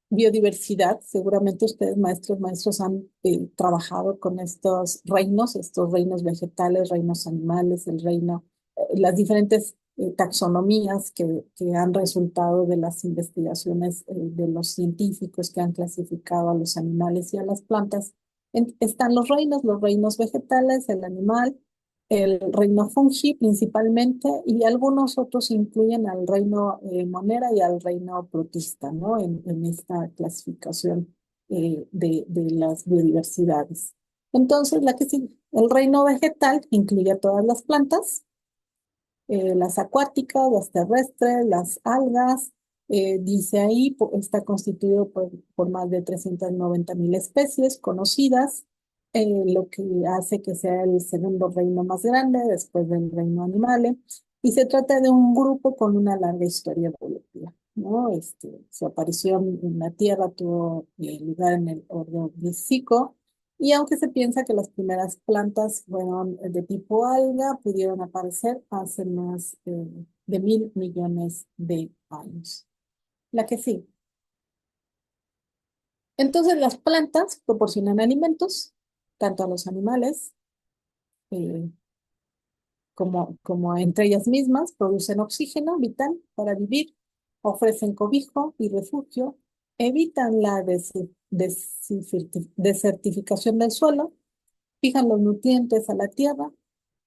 biodiversidad, seguramente ustedes, maestros, han trabajado con estos reinos vegetales, reinos animales, las diferentes taxonomías que han resultado de las investigaciones de los científicos que han clasificado a los animales y a las plantas. Están los reinos vegetales, el animal, el reino fungi principalmente, y algunos otros incluyen al reino monera y al reino protista, ¿no? En esta clasificación de las biodiversidades. Entonces, la que sigue, el reino vegetal incluye a todas las plantas, las acuáticas, las terrestres, las algas. Dice ahí, está constituido por más de 390.000 especies conocidas, lo que hace que sea el segundo reino más grande después del reino animal. Y se trata de un grupo con una larga historia evolutiva, ¿no? Su aparición en la Tierra tuvo lugar en el Ordovícico, y aunque se piensa que las primeras plantas fueron de tipo alga, pudieron aparecer hace más de 1.000 millones de años. La que sí. Entonces las plantas proporcionan alimentos, tanto a los animales eh, como entre ellas mismas, producen oxígeno vital para vivir, ofrecen cobijo y refugio, evitan la desertificación del suelo, fijan los nutrientes a la tierra,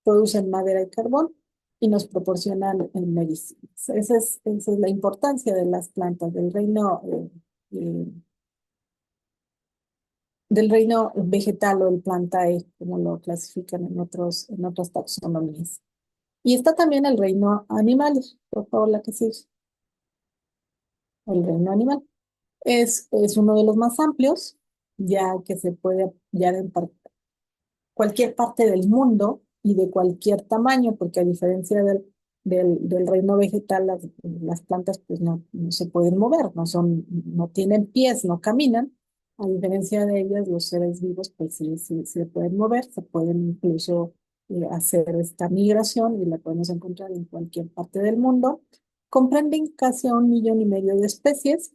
producen madera y carbón y nos proporcionan medicinas. Esa es la importancia de las plantas eh, del reino vegetal o el plantae, como lo clasifican en otras taxonomías. Y está también el reino animal, por favor, la que sigue. El reino animal es uno de los más amplios, ya que se puede hallar en cualquier parte del mundo y de cualquier tamaño, porque a diferencia del reino vegetal, las plantas pues no se pueden mover, no tienen pies, no caminan. A diferencia de ellas, los seres vivos pues sí se pueden mover, se pueden incluso hacer esta migración y la podemos encontrar en cualquier parte del mundo. Comprenden casi a 1,5 millones de especies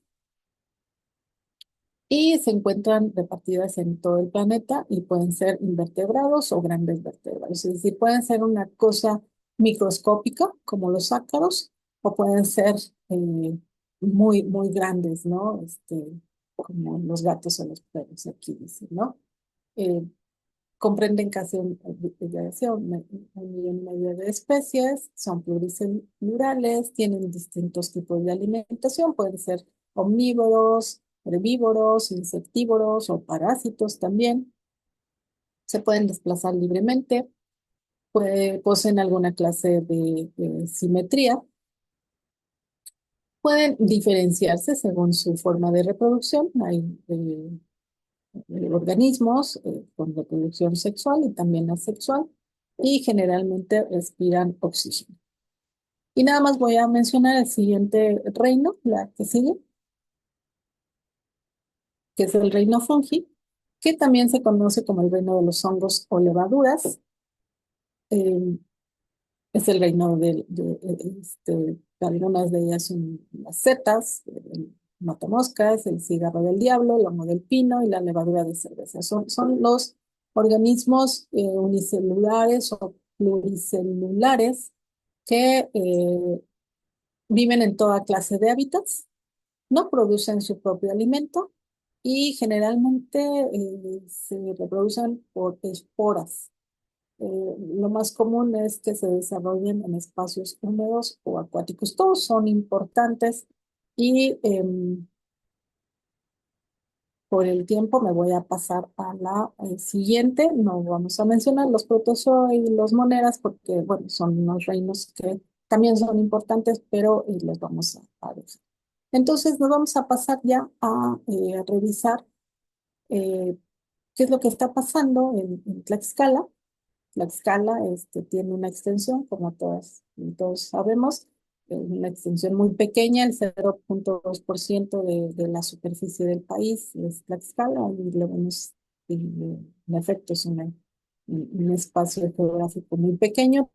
y se encuentran repartidas en todo el planeta y pueden ser invertebrados o grandes vertebrados. Es decir, pueden ser una cosa microscópica, como los ácaros, o pueden ser muy grandes, ¿no? Como los gatos o los perros, aquí dicen, ¿no? Eh, comprenden casi ya decía, 1,5 millones de especies, son pluricelulares, tienen distintos tipos de alimentación, pueden ser omnívoros, herbívoros, insectívoros o parásitos también. Se pueden desplazar libremente, poseen alguna clase de simetría, pueden diferenciarse según su forma de reproducción. Hay organismos con reproducción sexual y también asexual y generalmente respiran oxígeno. Y nada más voy a mencionar el siguiente reino, la que sigue, que es el reino fungi, que también se conoce como el reino de los hongos o levaduras. Eh, es el reino algunas de ellas son las setas, el matamoscas, el cigarro del diablo, el lomo del pino y la levadura de cerveza. Son los organismos unicelulares o pluricelulares que viven en toda clase de hábitats, no producen su propio alimento y generalmente se reproducen por esporas. Lo más común es que se desarrollen en espacios húmedos o acuáticos. Todos son importantes y por el tiempo me voy a pasar a la siguiente. No vamos a mencionar los protozoa y los moneras porque, bueno, son unos reinos que también son importantes, pero los vamos a dejar. Entonces nos vamos a pasar ya a revisar eh, qué es lo que está pasando en Tlaxcala. Tlaxcala tiene una extensión, como todos sabemos, una extensión muy pequeña, el 0,2% de la superficie del país es Tlaxcala, y lo vemos, en efecto, es un espacio geográfico muy pequeño,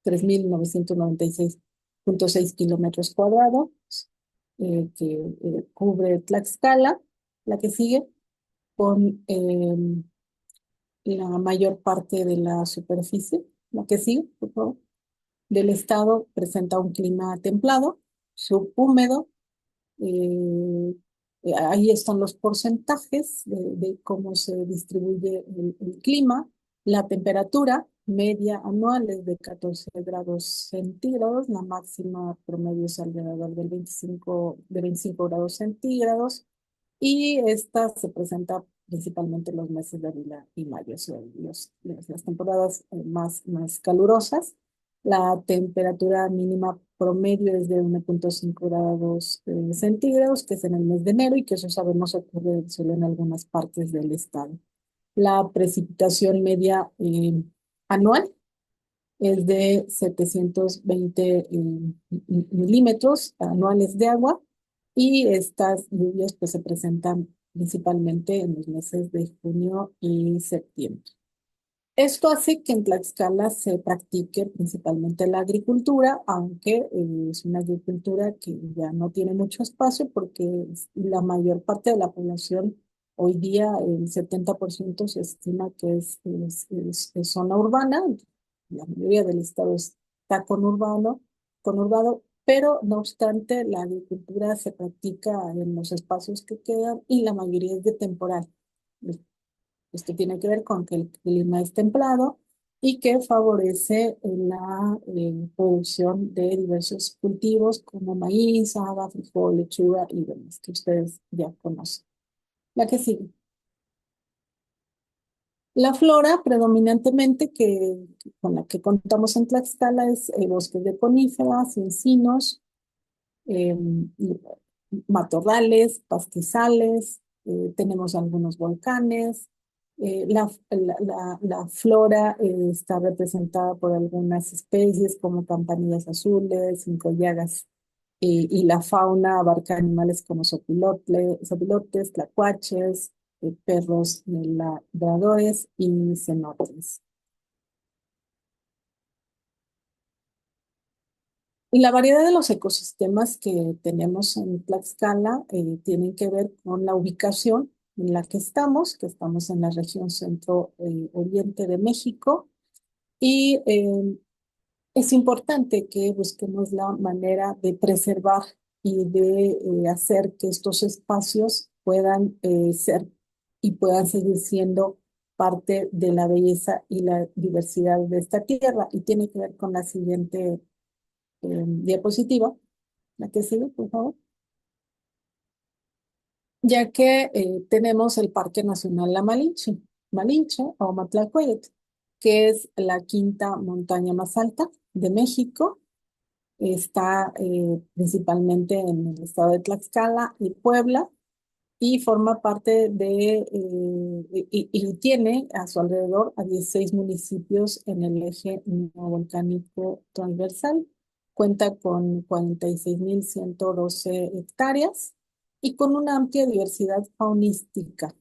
3,996,6 kilómetros cuadrados, que cubre Tlaxcala, la que sigue, con la mayor parte de la superficie, la que sigue, por favor, del estado presenta un clima templado, subhúmedo. eh, Ahí están los porcentajes de cómo se distribuye el clima. La temperatura media anual es de 14 grados centígrados, la máxima promedio es alrededor de 25 grados centígrados y esta se presenta principalmente en los meses de abril y mayo, son las temporadas más calurosas. La temperatura mínima promedio es de 1,5 grados centígrados, que es en el mes de enero y que eso sabemos ocurre solo en algunas partes del estado. La precipitación media anual es de 720 milímetros anuales de agua y estas lluvias pues se presentan principalmente en los meses de junio y septiembre. Esto hace que en Tlaxcala se practique principalmente la agricultura, aunque es una agricultura que ya no tiene mucho espacio porque la mayor parte de la población hoy día, el 70% se estima que es zona urbana. La mayoría del estado está conurbado, pero no obstante la agricultura se practica en los espacios que quedan y la mayoría es de temporal. Esto tiene que ver con que el clima es templado y que favorece la producción de diversos cultivos como maíz, haba, frijol, lechuga y demás, que ustedes ya conocen. La que sigue. La flora predominantemente con la que contamos en Tlaxcala es bosques de coníferas, encinos, y matorrales, pastizales, tenemos algunos volcanes. La flora está representada por algunas especies como campanillas azules, cincollagas, y la fauna abarca animales como sopilotes, tlacuaches, perros ladradores y cenotes. Y la variedad de los ecosistemas que tenemos en Tlaxcala tienen que ver con la ubicación en la que estamos en la región centro-oriente de México, y es importante que busquemos la manera de preservar y de hacer que estos espacios puedan ser y puedan seguir siendo parte de la belleza y la diversidad de esta tierra. Y tiene que ver con la siguiente diapositiva, la que sigue, por favor. Ya que tenemos el Parque Nacional La Malinche o Matlalcueyot, que es la quinta montaña más alta de México. Está principalmente en el estado de Tlaxcala y Puebla, y forma parte y tiene a su alrededor a 16 municipios en el eje volcánico transversal. Cuenta con 46.112 hectáreas y con una amplia diversidad faunística.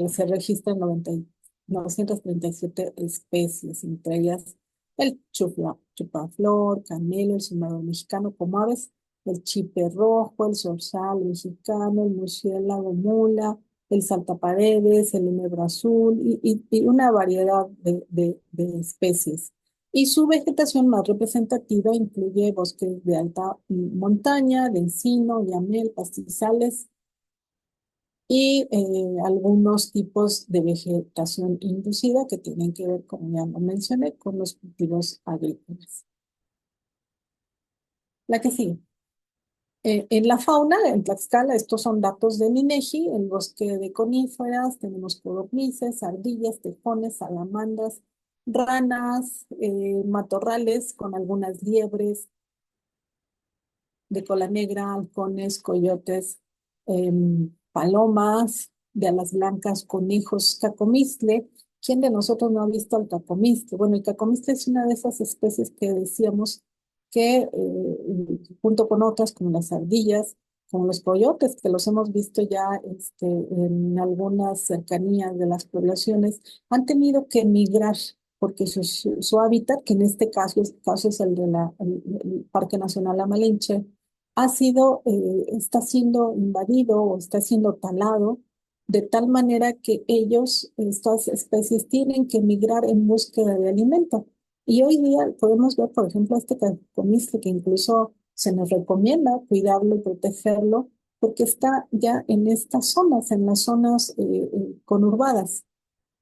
Se registran 937 especies, entre ellas el chupaflor, canelo, el cimarrón mexicano como aves, el chipe rojo, el zorzal mexicano, el murciélago mula, el saltaparedes, el enebro azul y una variedad de especies. Y su vegetación más representativa incluye bosques de alta montaña, de encino, yamel, pastizales y algunos tipos de vegetación inducida que tienen que ver, como ya lo mencioné, con los cultivos agrícolas. La que sigue. En la fauna, en Tlaxcala, estos son datos del INEGI, el bosque de coníferas, tenemos codornices, ardillas, tejones, salamandras, ranas, matorrales con algunas liebres de cola negra, halcones, coyotes, palomas, de alas blancas, conejos, cacomistle. ¿Quién de nosotros no ha visto al cacomistle? Bueno, el cacomistle es una de esas especies que decíamos que, junto con otras como las ardillas, como los coyotes, que los hemos visto ya en algunas cercanías de las poblaciones, han tenido que migrar porque su hábitat, que en este caso es el el Parque Nacional La Malinche, está siendo invadido o está siendo talado, de tal manera que estas especies, tienen que migrar en búsqueda de alimento. Y hoy día podemos ver, por ejemplo, este cacomistle, que incluso se nos recomienda cuidarlo y protegerlo, porque está ya en estas zonas, en las zonas conurbadas,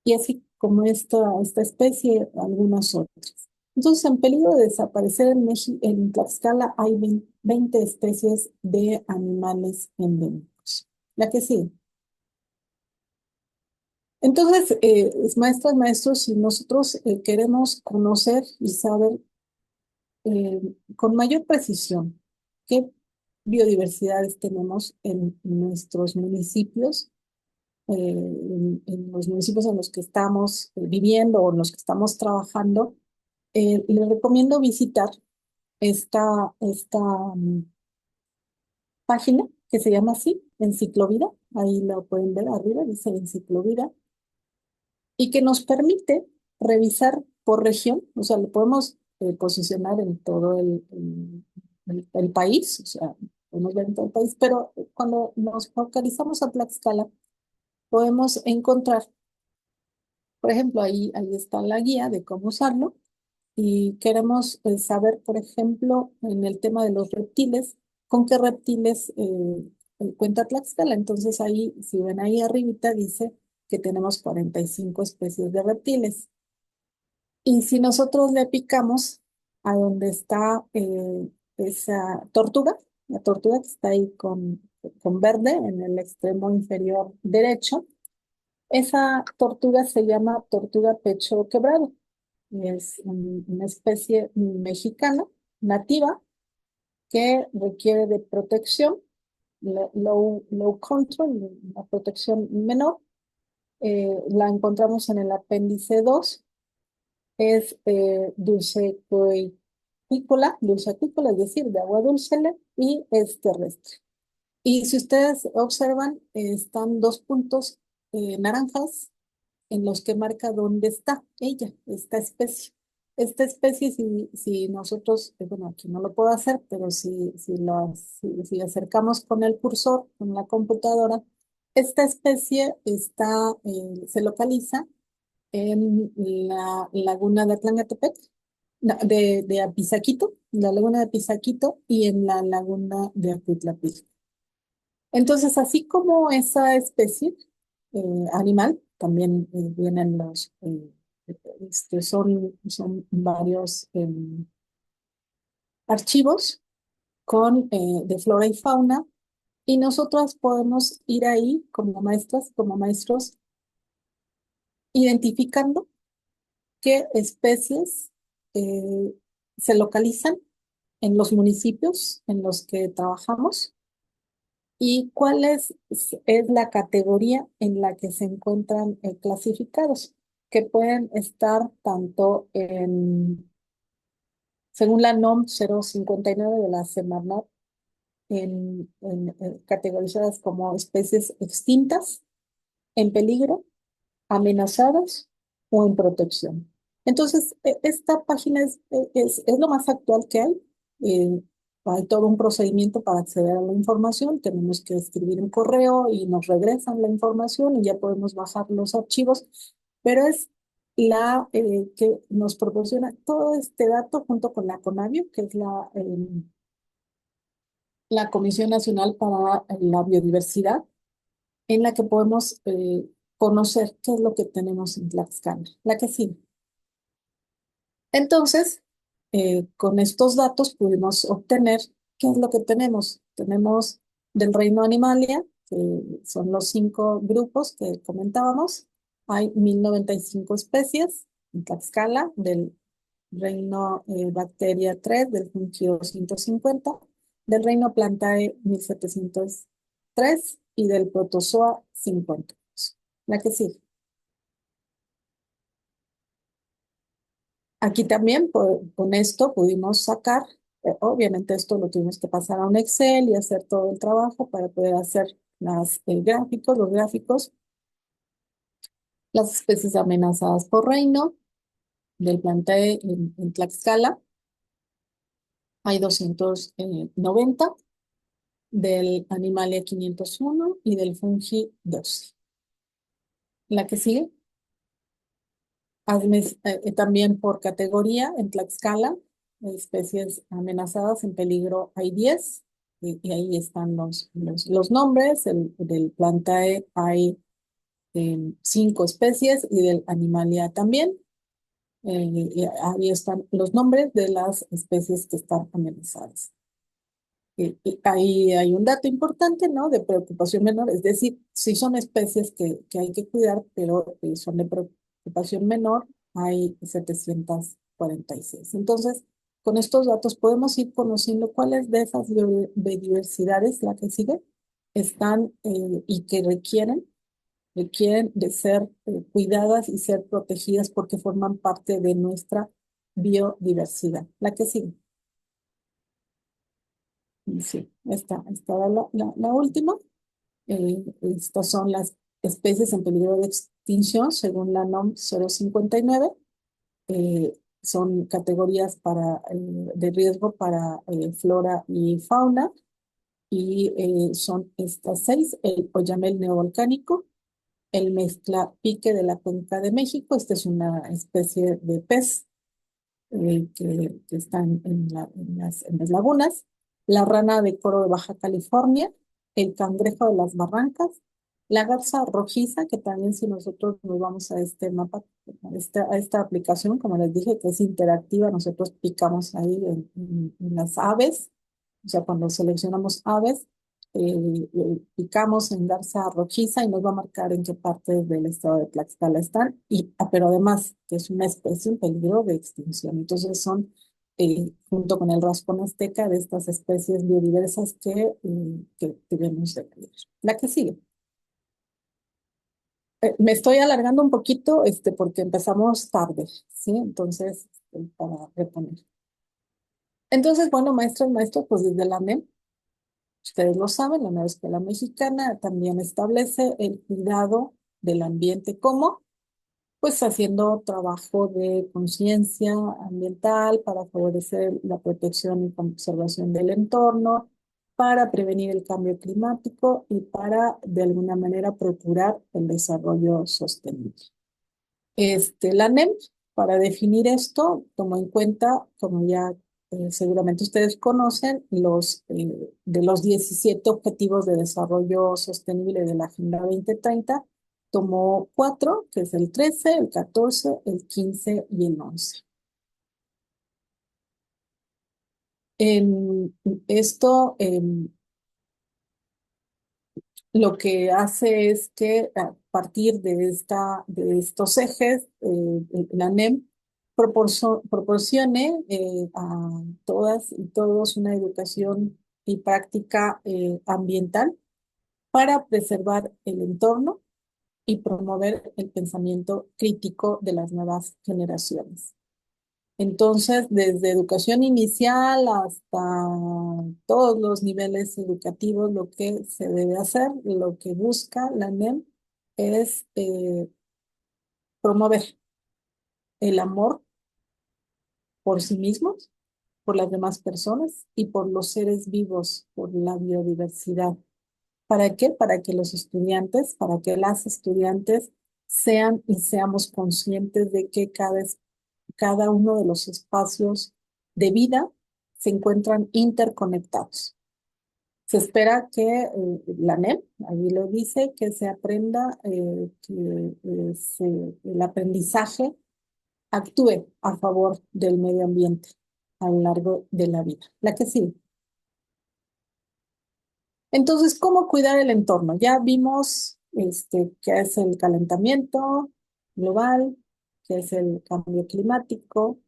y así como esta especie, algunas otras. Entonces, en peligro de desaparecer en México, en Tlaxcala hay 20 especies de animales endémicos. La que sí. Entonces, maestras, maestros, si nosotros queremos conocer y saber con mayor precisión qué biodiversidades tenemos en nuestros municipios, en los municipios en los que estamos viviendo o en los que estamos trabajando, les recomiendo visitar esta página que se llama así, Enciclovida. Ahí la pueden ver arriba, dice Enciclovida, y que nos permite revisar por región, o sea, lo podemos posicionar en todo el país, o sea, podemos ver en todo el país, pero cuando nos focalizamos a Tlaxcala, podemos encontrar, por ejemplo, ahí está la guía de cómo usarlo, y queremos saber, por ejemplo, en el tema de los reptiles, con qué reptiles cuenta Tlaxcala. Entonces ahí, si ven ahí arribita, dice que tenemos 45 especies de reptiles. Y si nosotros le picamos a donde está esa tortuga, la tortuga que está ahí con verde en el extremo inferior derecho, Esa tortuga se llama tortuga pecho quebrado. Y es una especie mexicana nativa que requiere de protección, low control, una protección menor. La encontramos en el apéndice 2. Es dulce acuícola, es decir, de agua dulce y es terrestre. Y si ustedes observan, están dos puntos naranjas en los que marca dónde está ella, esta especie. Esta especie, si nosotros, bueno, aquí no lo puedo hacer, pero si acercamos con el cursor, con la computadora, esta especie se localiza en la laguna de Atlangatepec, no, de Apizaquito, la laguna de Apizaquito y en la laguna de Acuitlapil. Entonces, así como esa especie animal, también vienen son varios archivos de flora y fauna, y nosotras podemos ir ahí como maestras, como maestros, identificando qué especies eh, se localizan en los municipios en los que trabajamos y cuál es la categoría en la que se encuentran clasificados, que pueden estar tanto según la NOM 059 de la Semarnat, categorizadas como especies extintas, en peligro, amenazadas o en protección. Entonces, esta página es lo más actual que hay. Eh, Hay todo un procedimiento para acceder a la información. Tenemos que escribir un correo y nos regresan la información y ya podemos bajar los archivos, pero es la que nos proporciona todo este dato junto con la CONABIO, que es la Comisión Nacional para la Biodiversidad, en la que podemos conocer qué es lo que tenemos en Tlaxcala, la que sí. Entonces, con estos datos pudimos obtener qué es lo que tenemos. Tenemos del reino Animalia, que son los 5 grupos que comentábamos. Hay 1095 especies en Tlaxcala, del reino Bacteria 3, del fungio 150, del reino Plantae 1703 y del Protozoa 50. La que sí. Aquí también con esto pudimos sacar, obviamente esto lo tuvimos que pasar a un Excel y hacer todo el trabajo para poder hacer los gráficos, las especies amenazadas por reino del Plantae en Tlaxcala. Hay 290 del Animalia 501 y del Fungi 12. La que sigue, también por categoría en Tlaxcala, especies amenazadas en peligro hay 10, y ahí están los nombres. Del Plantae hay 5 especies y del Animalia también. Y ahí están los nombres de las especies que están amenazadas. Y ahí hay un dato importante, ¿no? De preocupación menor, es decir, sí son especies que hay que cuidar, pero son de preocupación menor, hay 746. Entonces, con estos datos podemos ir conociendo cuáles de esas biodiversidades, la que sigue, están y que requieren de ser cuidadas y ser protegidas porque forman parte de nuestra biodiversidad. La que sigue. Sí, esta era la última. Estas son las especies en peligro de extinción según la NOM 059. Son categorías de riesgo para flora y fauna, y son estas 6: el oyamel neovolcánico, el mezclapique de la cuenca de México. Esta es una especie de pez que están en las lagunas, la rana de Coro de Baja California, el cangrejo de las barrancas, la garza rojiza, que también si nosotros nos vamos a este mapa, a esta aplicación, como les dije, que es interactiva, nosotros picamos ahí en las aves, o sea, cuando seleccionamos aves, picamos en garza rojiza y nos va a marcar en qué parte del estado de Tlaxcala están, pero además que es una especie en peligro de extinción. Entonces son, junto con el raspón azteca, de estas especies biodiversas que debemos de cuidar. La que sigue. Me estoy alargando un poquito porque empezamos tarde, ¿sí? Entonces, para reponer. Entonces, bueno, maestros, maestros, pues desde la NEM, ustedes lo saben, la Nueva Escuela Mexicana también establece el cuidado del ambiente como, pues haciendo trabajo de conciencia ambiental para favorecer la protección y conservación del entorno, para prevenir el cambio climático y para, de alguna manera, procurar el desarrollo sostenible. La NEM, para definir esto, tomó en cuenta, como ya seguramente ustedes conocen, de los 17 Objetivos de Desarrollo Sostenible de la Agenda 2030, tomó 4, que es el 13, el 14, el 15 y el 11. En esto, lo que hace es que a partir de estos ejes, la NEM proporcione a todas y todos una educación y práctica ambiental para preservar el entorno y promover el pensamiento crítico de las nuevas generaciones. Entonces, desde educación inicial hasta todos los niveles educativos, lo que se debe hacer, lo que busca la NEM es promover el amor por sí mismos, por las demás personas y por los seres vivos, por la biodiversidad. ¿Para qué? Para que los estudiantes, para que las estudiantes sean y seamos conscientes de que cada uno de los espacios de vida se encuentran interconectados. Se espera que la NEM, ahí lo dice, que se aprenda, el aprendizaje actúe a favor del medio ambiente a lo largo de la vida. La que sí. Entonces, ¿cómo cuidar el entorno? Ya vimos qué es el calentamiento global, qué es el cambio climático,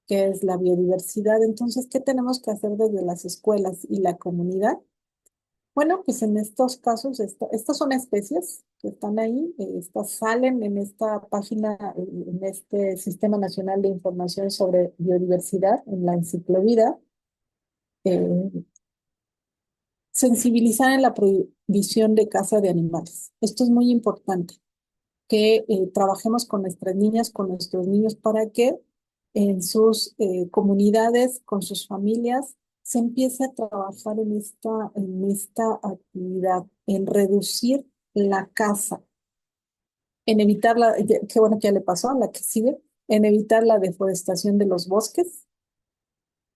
qué es la biodiversidad. Entonces, ¿qué tenemos que hacer desde las escuelas y la comunidad? Bueno, pues en estos casos, estas son especies que están ahí, estas salen en esta página, en este Sistema Nacional de Información sobre Biodiversidad, en la Enciclovida. eh, Sensibilizar en la prohibición de caza de animales. Esto es muy importante, que trabajemos con nuestras niñas, con nuestros niños, para que en sus comunidades, con sus familias, se empiece a trabajar en esta actividad, en reducir la caza, en evitar qué bueno que ya le pasó a la que sigue, en evitar la deforestación de los bosques,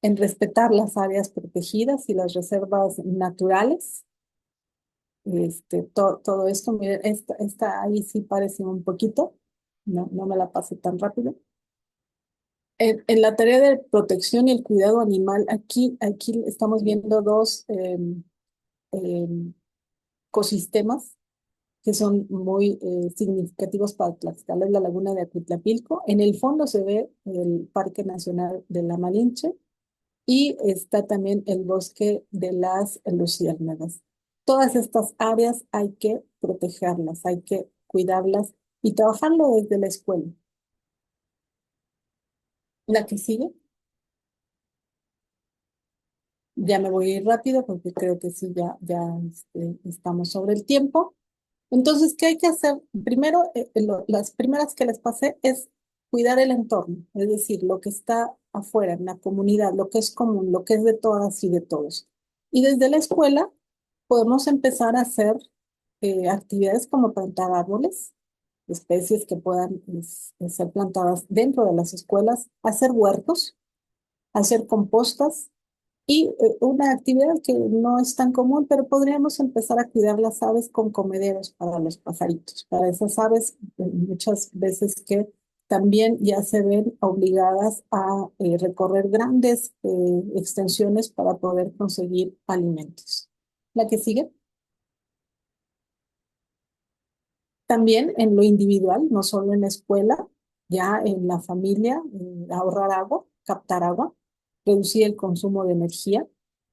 en respetar las áreas protegidas y las reservas naturales. Todo esto, miren, esta ahí sí parece un poquito, no me la pasé tan rápido. En la tarea de protección y el cuidado animal, aquí estamos viendo dos em, ecosistemas que son muy significativos para Tlaxcala, es la laguna de Acuitlapilco. En el fondo se ve el Parque Nacional de la Malinche y está también el bosque de las luciérnagas. Todas estas áreas hay que protegerlas, hay que cuidarlas y trabajarlo desde la escuela. La que sigue, ya me voy a ir rápido porque creo que sí, ya estamos sobre el tiempo. Entonces, ¿qué hay que hacer? Primero, las primeras que les pasé es cuidar el entorno, es decir, lo que está afuera, en la comunidad, lo que es común, lo que es de todas y de todos. Y desde la escuela podemos empezar a hacer actividades como plantar árboles, especies que puedan ser plantadas dentro de las escuelas, hacer huertos, hacer compostas y una actividad que no es tan común, pero podríamos empezar a cuidar las aves con comederos para los pajaritos, para esas aves muchas veces que también ya se ven obligadas a recorrer grandes extensiones para poder conseguir alimentos. La que sigue. También en lo individual, no solo en la escuela, ya en la familia, ahorrar agua, captar agua, reducir el consumo de energía,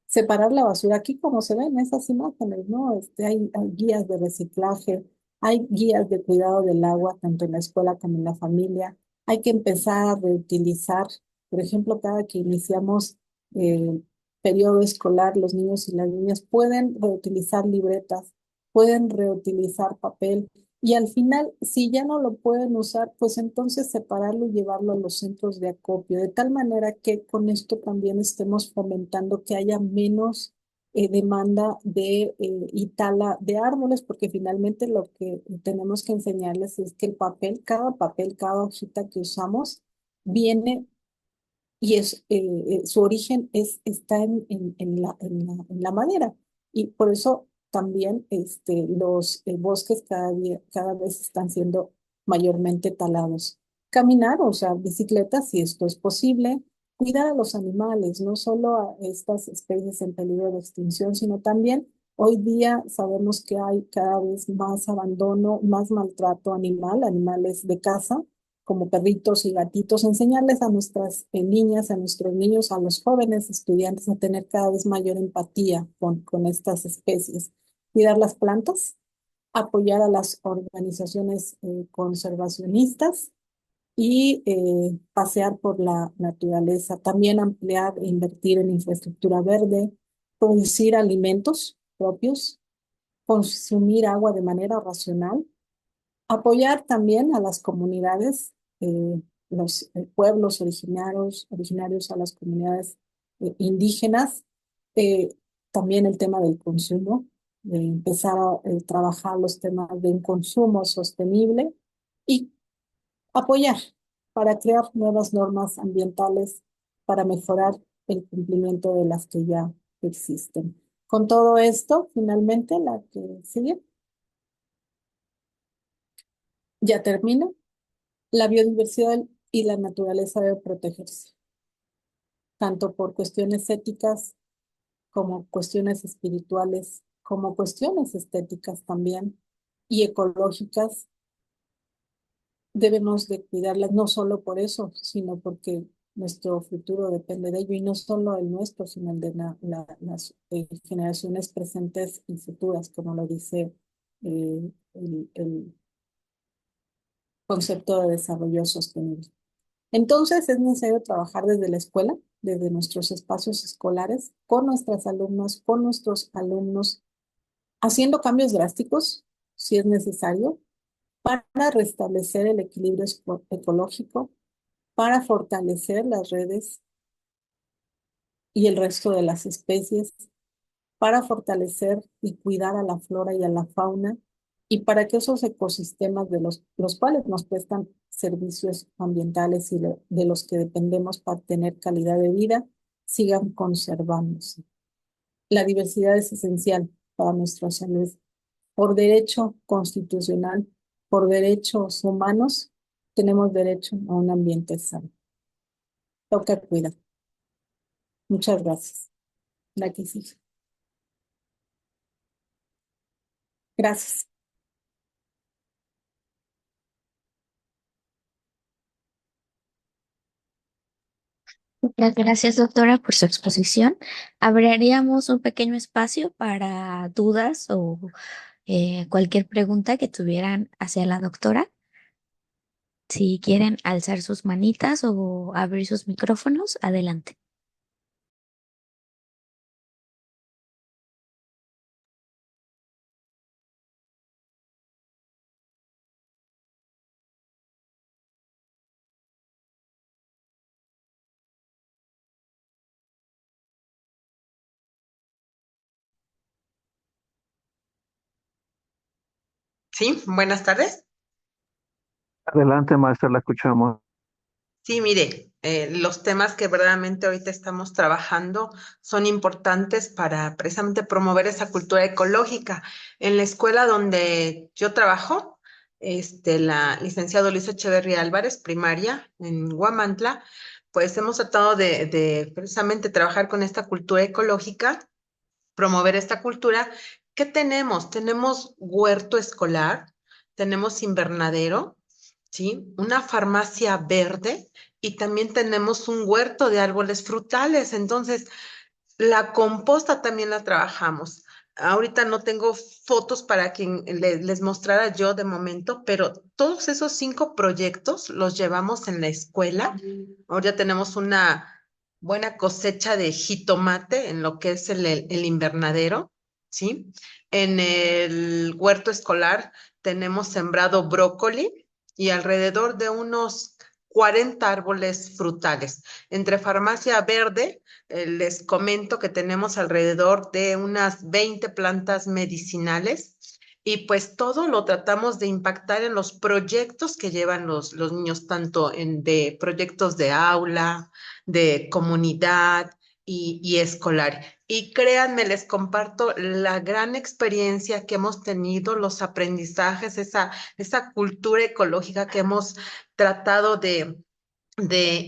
separar la basura. Aquí, como se ven en esas imágenes, ¿no? Hay guías de reciclaje, hay guías de cuidado del agua, tanto en la escuela como en la familia. Hay que empezar a reutilizar, por ejemplo, cada que iniciamos periodo escolar, los niños y las niñas pueden reutilizar libretas, pueden reutilizar papel y al final, si ya no lo pueden usar, pues entonces separarlo y llevarlo a los centros de acopio, de tal manera que con esto también estemos fomentando que haya menos demanda de y tala de árboles, porque finalmente lo que tenemos que enseñarles es que el papel, cada hojita que usamos, viene y su origen está en la madera. Y por eso también los bosques cada vez están siendo mayormente talados. Caminar, o sea, bicicleta, si esto es posible. Cuidar a los animales, no solo a estas especies en peligro de extinción, sino también hoy día sabemos que hay cada vez más abandono, más maltrato animal, animales de casa como perritos y gatitos, enseñarles a nuestras niñas, a nuestros niños, a los jóvenes estudiantes a tener cada vez mayor empatía con estas especies. Cuidar las plantas, apoyar a las organizaciones conservacionistas y pasear por la naturaleza. También ampliar e invertir en infraestructura verde, producir alimentos propios, consumir agua de manera racional. Apoyar también a las comunidades, los pueblos originarios a las comunidades indígenas. eh, También el tema del consumo, de empezar a trabajar los temas de un consumo sostenible y apoyar para crear nuevas normas ambientales para mejorar el cumplimiento de las que ya existen. Con todo esto, finalmente, la que sigue, ya termino. La biodiversidad y la naturaleza deben protegerse, tanto por cuestiones éticas como cuestiones espirituales, como cuestiones estéticas también y ecológicas. Debemos de cuidarlas no solo por eso, sino porque nuestro futuro depende de ello y no solo el nuestro, sino el de las generaciones presentes y futuras, como lo dice el concepto de desarrollo sostenible. Entonces es necesario trabajar desde la escuela, desde nuestros espacios escolares, con nuestras alumnas, con nuestros alumnos, haciendo cambios drásticos, si es necesario, para restablecer el equilibrio ecológico, para fortalecer las redes y el resto de las especies, para fortalecer y cuidar a la flora y a la fauna, y para que esos ecosistemas de los cuales nos prestan servicios ambientales y de los que dependemos para tener calidad de vida, sigan conservándose. La diversidad es esencial para nuestra salud. Por derecho constitucional, por derechos humanos, tenemos derecho a un ambiente sano. Toca cuidar. Muchas gracias. La que sigue. Gracias. Muchas gracias, doctora, por su exposición. Abriríamos un pequeño espacio para dudas o cualquier pregunta que tuvieran hacia la doctora. Si quieren alzar sus manitas o abrir sus micrófonos, adelante. Sí, buenas tardes. Adelante, maestra, la escuchamos. Sí, mire, los temas que verdaderamente ahorita estamos trabajando son importantes para precisamente promover esa cultura ecológica. En la escuela donde yo trabajo, la licenciada Luisa Echeverría Álvarez, primaria, en Huamantla, pues hemos tratado de precisamente trabajar con esta cultura ecológica promover esta cultura. ¿Qué tenemos? Tenemos huerto escolar, tenemos invernadero, ¿sí? Una farmacia verde y también tenemos un huerto de árboles frutales. Entonces, la composta también la trabajamos. Ahorita no tengo fotos para quien les mostrara yo de momento, pero todos esos 5 proyectos los llevamos en la escuela. Ahora ya tenemos una buena cosecha de jitomate en lo que es el invernadero, ¿sí? En el huerto escolar tenemos sembrado brócoli y alrededor de unos 40 árboles frutales. Entre farmacia verde, les comento que tenemos alrededor de unas 20 plantas medicinales y pues todo lo tratamos de impactar en los proyectos que llevan los niños, tanto de proyectos de aula, de comunidad y escolar. Y créanme, les comparto la gran experiencia que hemos tenido, los aprendizajes, esa cultura ecológica que hemos tratado de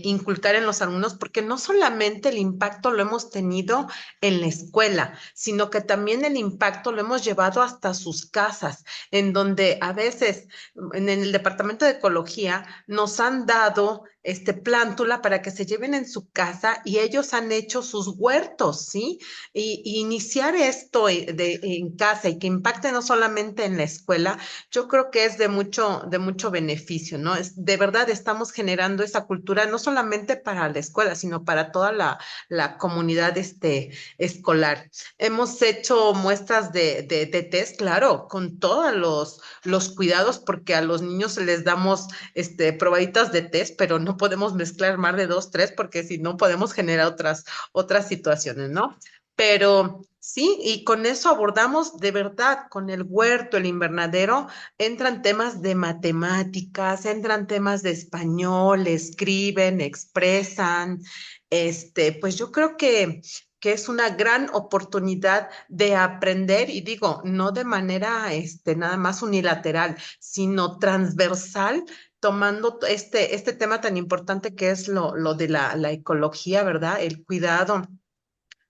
inculcar en los alumnos, porque no solamente el impacto lo hemos tenido en la escuela, sino que también el impacto lo hemos llevado hasta sus casas, en donde a veces en el departamento de ecología nos han dado plántula para que se lleven en su casa y ellos han hecho sus huertos, ¿sí? Y iniciar esto en casa y que impacte no solamente en la escuela, yo creo que es de mucho beneficio, ¿no? De verdad estamos generando esa cultura no solamente para la escuela, sino para toda la comunidad escolar. Hemos hecho muestras de test, claro, con todos los cuidados, porque a los niños les damos probaditas de test, pero no podemos mezclar más de 2, 3, porque si no podemos generar otras situaciones, ¿no? Pero sí, y con eso abordamos de verdad, con el huerto, el invernadero, entran temas de matemáticas, entran temas de español, escriben, expresan. Pues yo creo que es una gran oportunidad de aprender, y digo, no de manera nada más unilateral, sino transversal, tomando este tema tan importante que es lo de la ecología, ¿verdad? El cuidado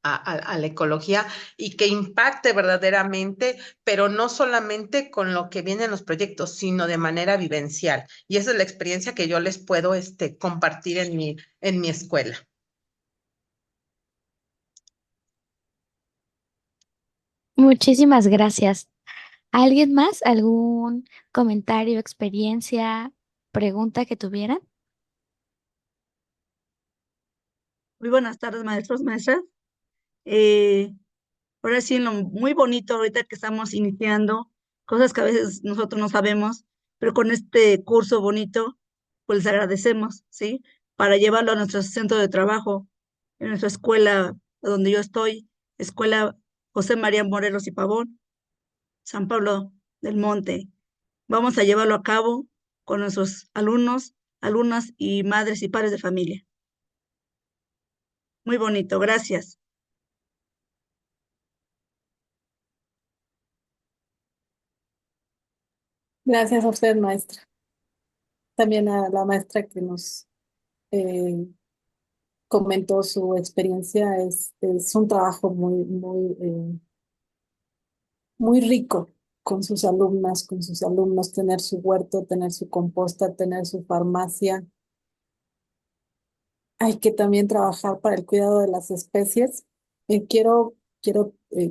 a la ecología y que impacte verdaderamente, pero no solamente con lo que viene en los proyectos, sino de manera vivencial. Y esa es la experiencia que yo les puedo compartir en mi escuela. Muchísimas gracias. ¿Alguien más? ¿Algún comentario, experiencia, pregunta que tuvieran? Muy buenas tardes, maestros, maestras. Eh, Ahora sí, muy bonito ahorita que estamos iniciando, cosas que a veces nosotros no sabemos, pero con este curso bonito, pues les agradecemos, ¿sí? Para llevarlo a nuestro centro de trabajo, en nuestra escuela donde yo estoy, Escuela José María Morelos y Pavón, San Pablo del Monte. Vamos a llevarlo a cabo con nuestros alumnos, alumnas y madres y padres de familia. Muy bonito, gracias. Gracias a usted, maestra. También a la maestra que nos eh, comentó su experiencia. Es un trabajo muy rico con sus alumnas, con sus alumnos, tener su huerto, tener su composta, tener su farmacia. Hay que también trabajar para el cuidado de las especies. Quiero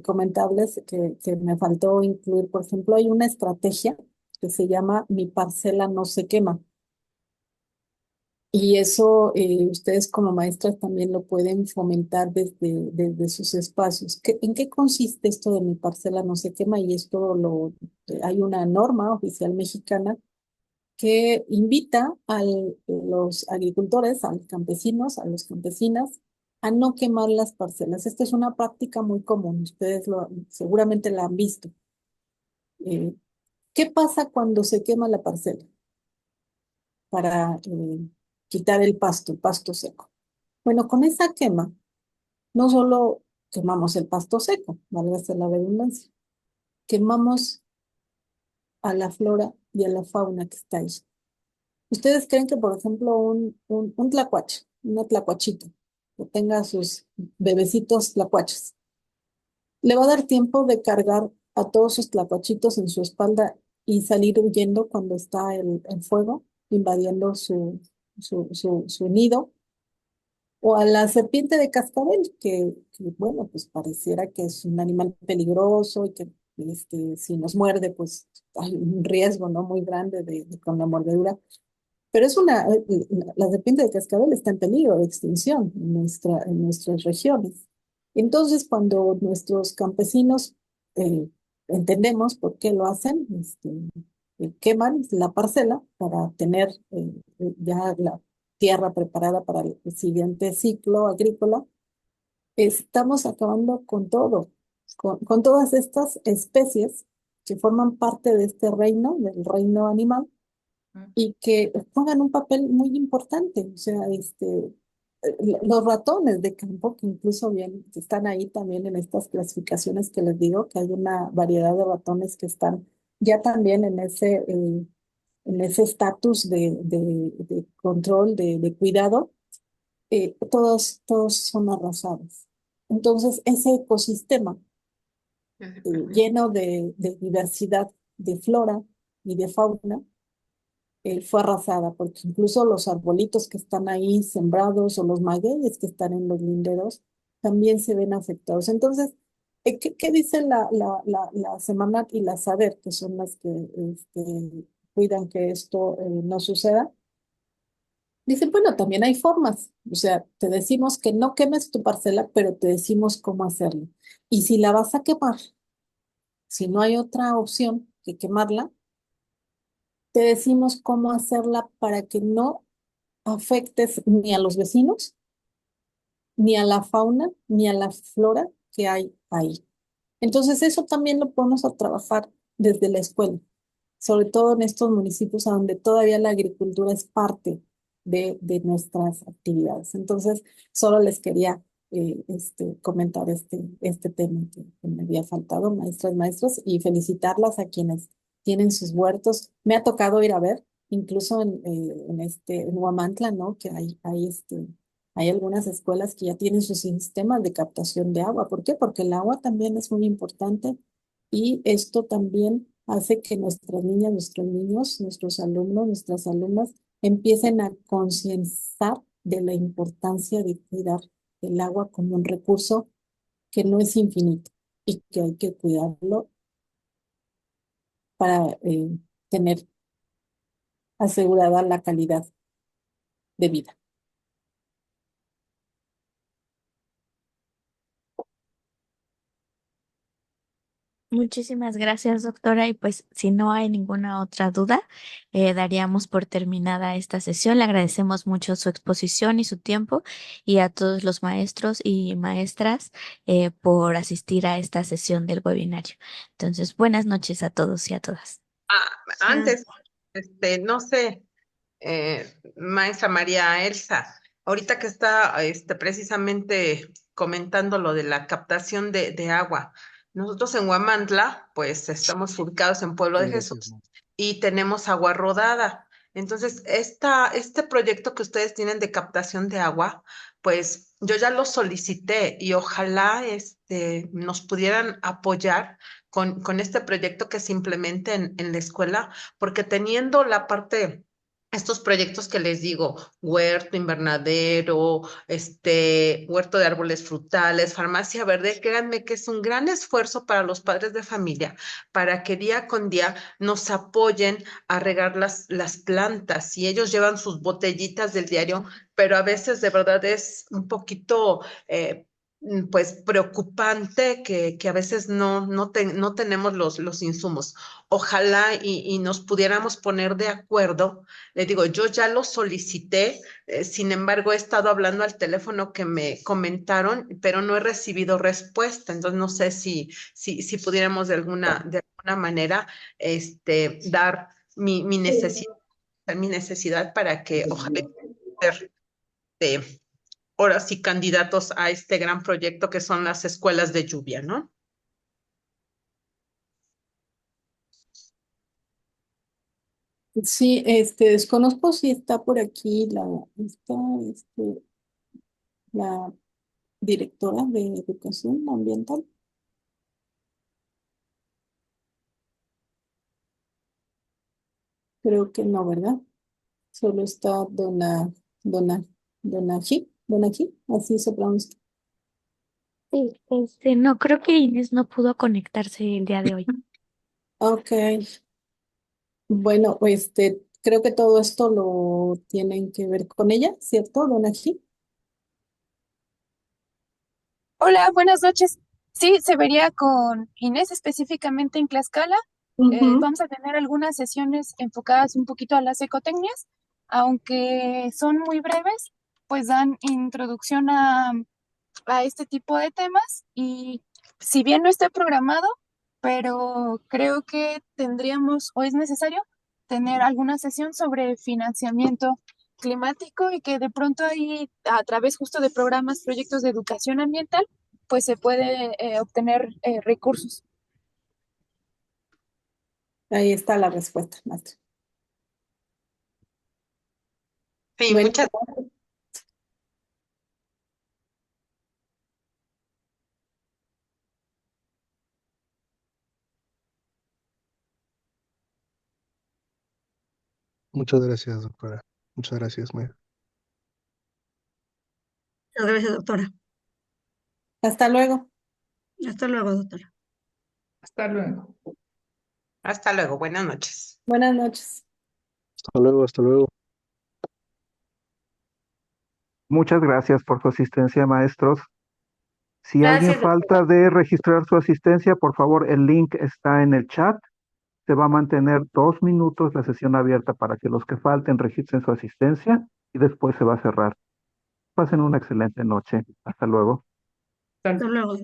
comentarles que me faltó incluir, por ejemplo, hay una estrategia que se llama Mi parcela no se quema. Y eso ustedes como maestras también lo pueden fomentar desde sus espacios. ¿En qué consiste esto de Mi parcela no se quema? Y hay una norma oficial mexicana que invita a los agricultores, a los campesinos, a los campesinas, a no quemar las parcelas. Esta es una práctica muy común, seguramente la han visto. Eh, ¿Qué pasa cuando se quema la parcela para quitar el pasto seco? Bueno, con esa quema, no solo quemamos el pasto seco, válgase la redundancia, quemamos a la flora y a la fauna que está ahí. ¿Ustedes creen que, por ejemplo, un tlacuache, una tlacuachita, que tenga sus bebecitos tlacuaches, Le va a dar tiempo de cargar a todos sus tlacuachitos en su espalda y salir huyendo cuando está el fuego invadiendo su nido. O a la serpiente de cascabel, bueno, pues pareciera que es un animal peligroso y que si nos muerde, pues hay un riesgo, ¿no? Muy grande con la mordedura. Pero la serpiente de cascabel está en peligro de extinción en nuestras regiones. Entonces, cuando nuestros campesinos eh, entendemos por qué lo hacen, queman la parcela para tener ya la tierra preparada para el siguiente ciclo agrícola, estamos acabando con todo, con todas estas especies que forman parte de este reino, del reino animal, y que juegan un papel muy importante. O sea, los ratones de campo, que incluso bien están ahí también en estas clasificaciones que les digo, que hay una variedad de ratones que están ya también en ese estatus de control, de cuidado, todos son arrasados. Entonces, ese ecosistema lleno de diversidad de flora y de fauna, fue arrasada, porque incluso los arbolitos que están ahí sembrados o los magueyes que están en los linderos también se ven afectados. Entonces, ¿qué dice la Semarnat y la SADER, que son las que cuidan que esto no suceda? Dicen, bueno, también hay formas. O sea, te decimos que no quemes tu parcela, pero te decimos cómo hacerlo. Y si la vas a quemar, si no hay otra opción que quemarla, te decimos cómo hacerla para que no afectes ni a los vecinos, ni a la fauna, ni a la flora que hay ahí. Entonces, eso también lo podemos a trabajar desde la escuela, sobre todo en estos municipios a donde todavía la agricultura es parte de nuestras actividades. Entonces, solo les quería comentar este tema que me había faltado, maestras, maestros, y felicitarlas a quienes tienen sus huertos. Me ha tocado ir a ver, incluso en Huamantla, ¿no? Que hay algunas escuelas que ya tienen sus sistemas de captación de agua. ¿Por qué? Porque el agua también es muy importante y esto también hace que nuestras niñas, nuestros niños, nuestros alumnos, nuestras alumnas empiecen a concienciar de la importancia de cuidar el agua como un recurso que no es infinito y que hay que cuidarlo para tener asegurada la calidad de vida. Muchísimas gracias, doctora. Y pues si no hay ninguna otra duda, daríamos por terminada esta sesión. Le agradecemos mucho su exposición y su tiempo y a todos los maestros y maestras por asistir a esta sesión del webinario. Entonces, buenas noches a todos y a todas. Ya. Antes, no sé, maestra María Elsa, ahorita que está precisamente comentando lo de la captación de agua, nosotros en Huamantla, pues estamos ubicados en Pueblo de Jesús y tenemos agua rodada. Entonces, este proyecto que ustedes tienen de captación de agua, pues yo ya lo solicité y ojalá nos pudieran apoyar con este proyecto que se implemente en la escuela, porque teniendo la parte estos proyectos que les digo, huerto invernadero, huerto de árboles frutales, farmacia verde, créanme que es un gran esfuerzo para los padres de familia, para que día con día nos apoyen a regar las plantas. Y ellos llevan sus botellitas del diario, pero a veces de verdad es un poquito pues preocupante que a veces no tenemos los insumos. Ojalá y nos pudiéramos poner de acuerdo. Le digo, yo ya lo solicité, sin embargo, he estado hablando al teléfono que me comentaron, pero no he recibido respuesta. Entonces, no sé si pudiéramos de alguna manera dar mi necesidad para que ojalá ser ahora sí candidatos a este gran proyecto que son las escuelas de lluvia, ¿no? Sí, desconozco si está por aquí la directora de Educación Ambiental. Creo que no, ¿verdad? Solo está Dona, Donají, así se pronuncia. Sí, no, creo que Inés no pudo conectarse el día de hoy. Ok, bueno, creo que todo esto lo tienen que ver con ella, ¿cierto, Donají? Hola, buenas noches. Sí, se vería con Inés específicamente en Tlaxcala. Ujú. Vamos a tener algunas sesiones enfocadas un poquito a las ecotecnias, aunque son muy breves, pues dan introducción a este tipo de temas y si bien no esté programado, pero creo que tendríamos o es necesario tener alguna sesión sobre financiamiento climático y que de pronto ahí a través justo de programas, proyectos de educación ambiental, pues se puede obtener recursos. Ahí está la respuesta, maestra. Sí, Bueno, Muchas gracias, doctora. Muchas gracias, Maya. Muchas gracias, doctora. hasta luego. Hasta luego, doctora. Hasta luego. Hasta luego, buenas noches. Buenas noches. Hasta luego, hasta luego. Muchas gracias por su asistencia, maestros. Si alguien Gracias, doctora. falta de registrar su asistencia, por favor, el link está en el chat. Se va a mantener 2 minutos la sesión abierta para que los que falten registren su asistencia y después se va a cerrar. Pasen una excelente noche. Hasta luego. Hasta luego.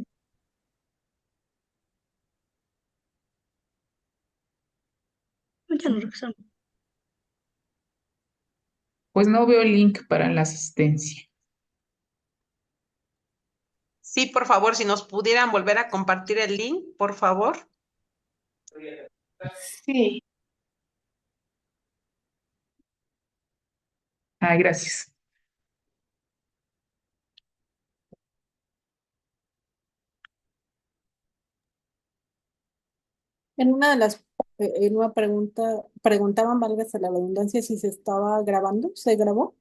Ya nos regresamos. Pues no veo el link para la asistencia. Sí, por favor, si nos pudieran volver a compartir el link, por favor. Sí. Ay, gracias. En una pregunta, preguntaban, válgase la redundancia, si se estaba grabando, ¿se grabó?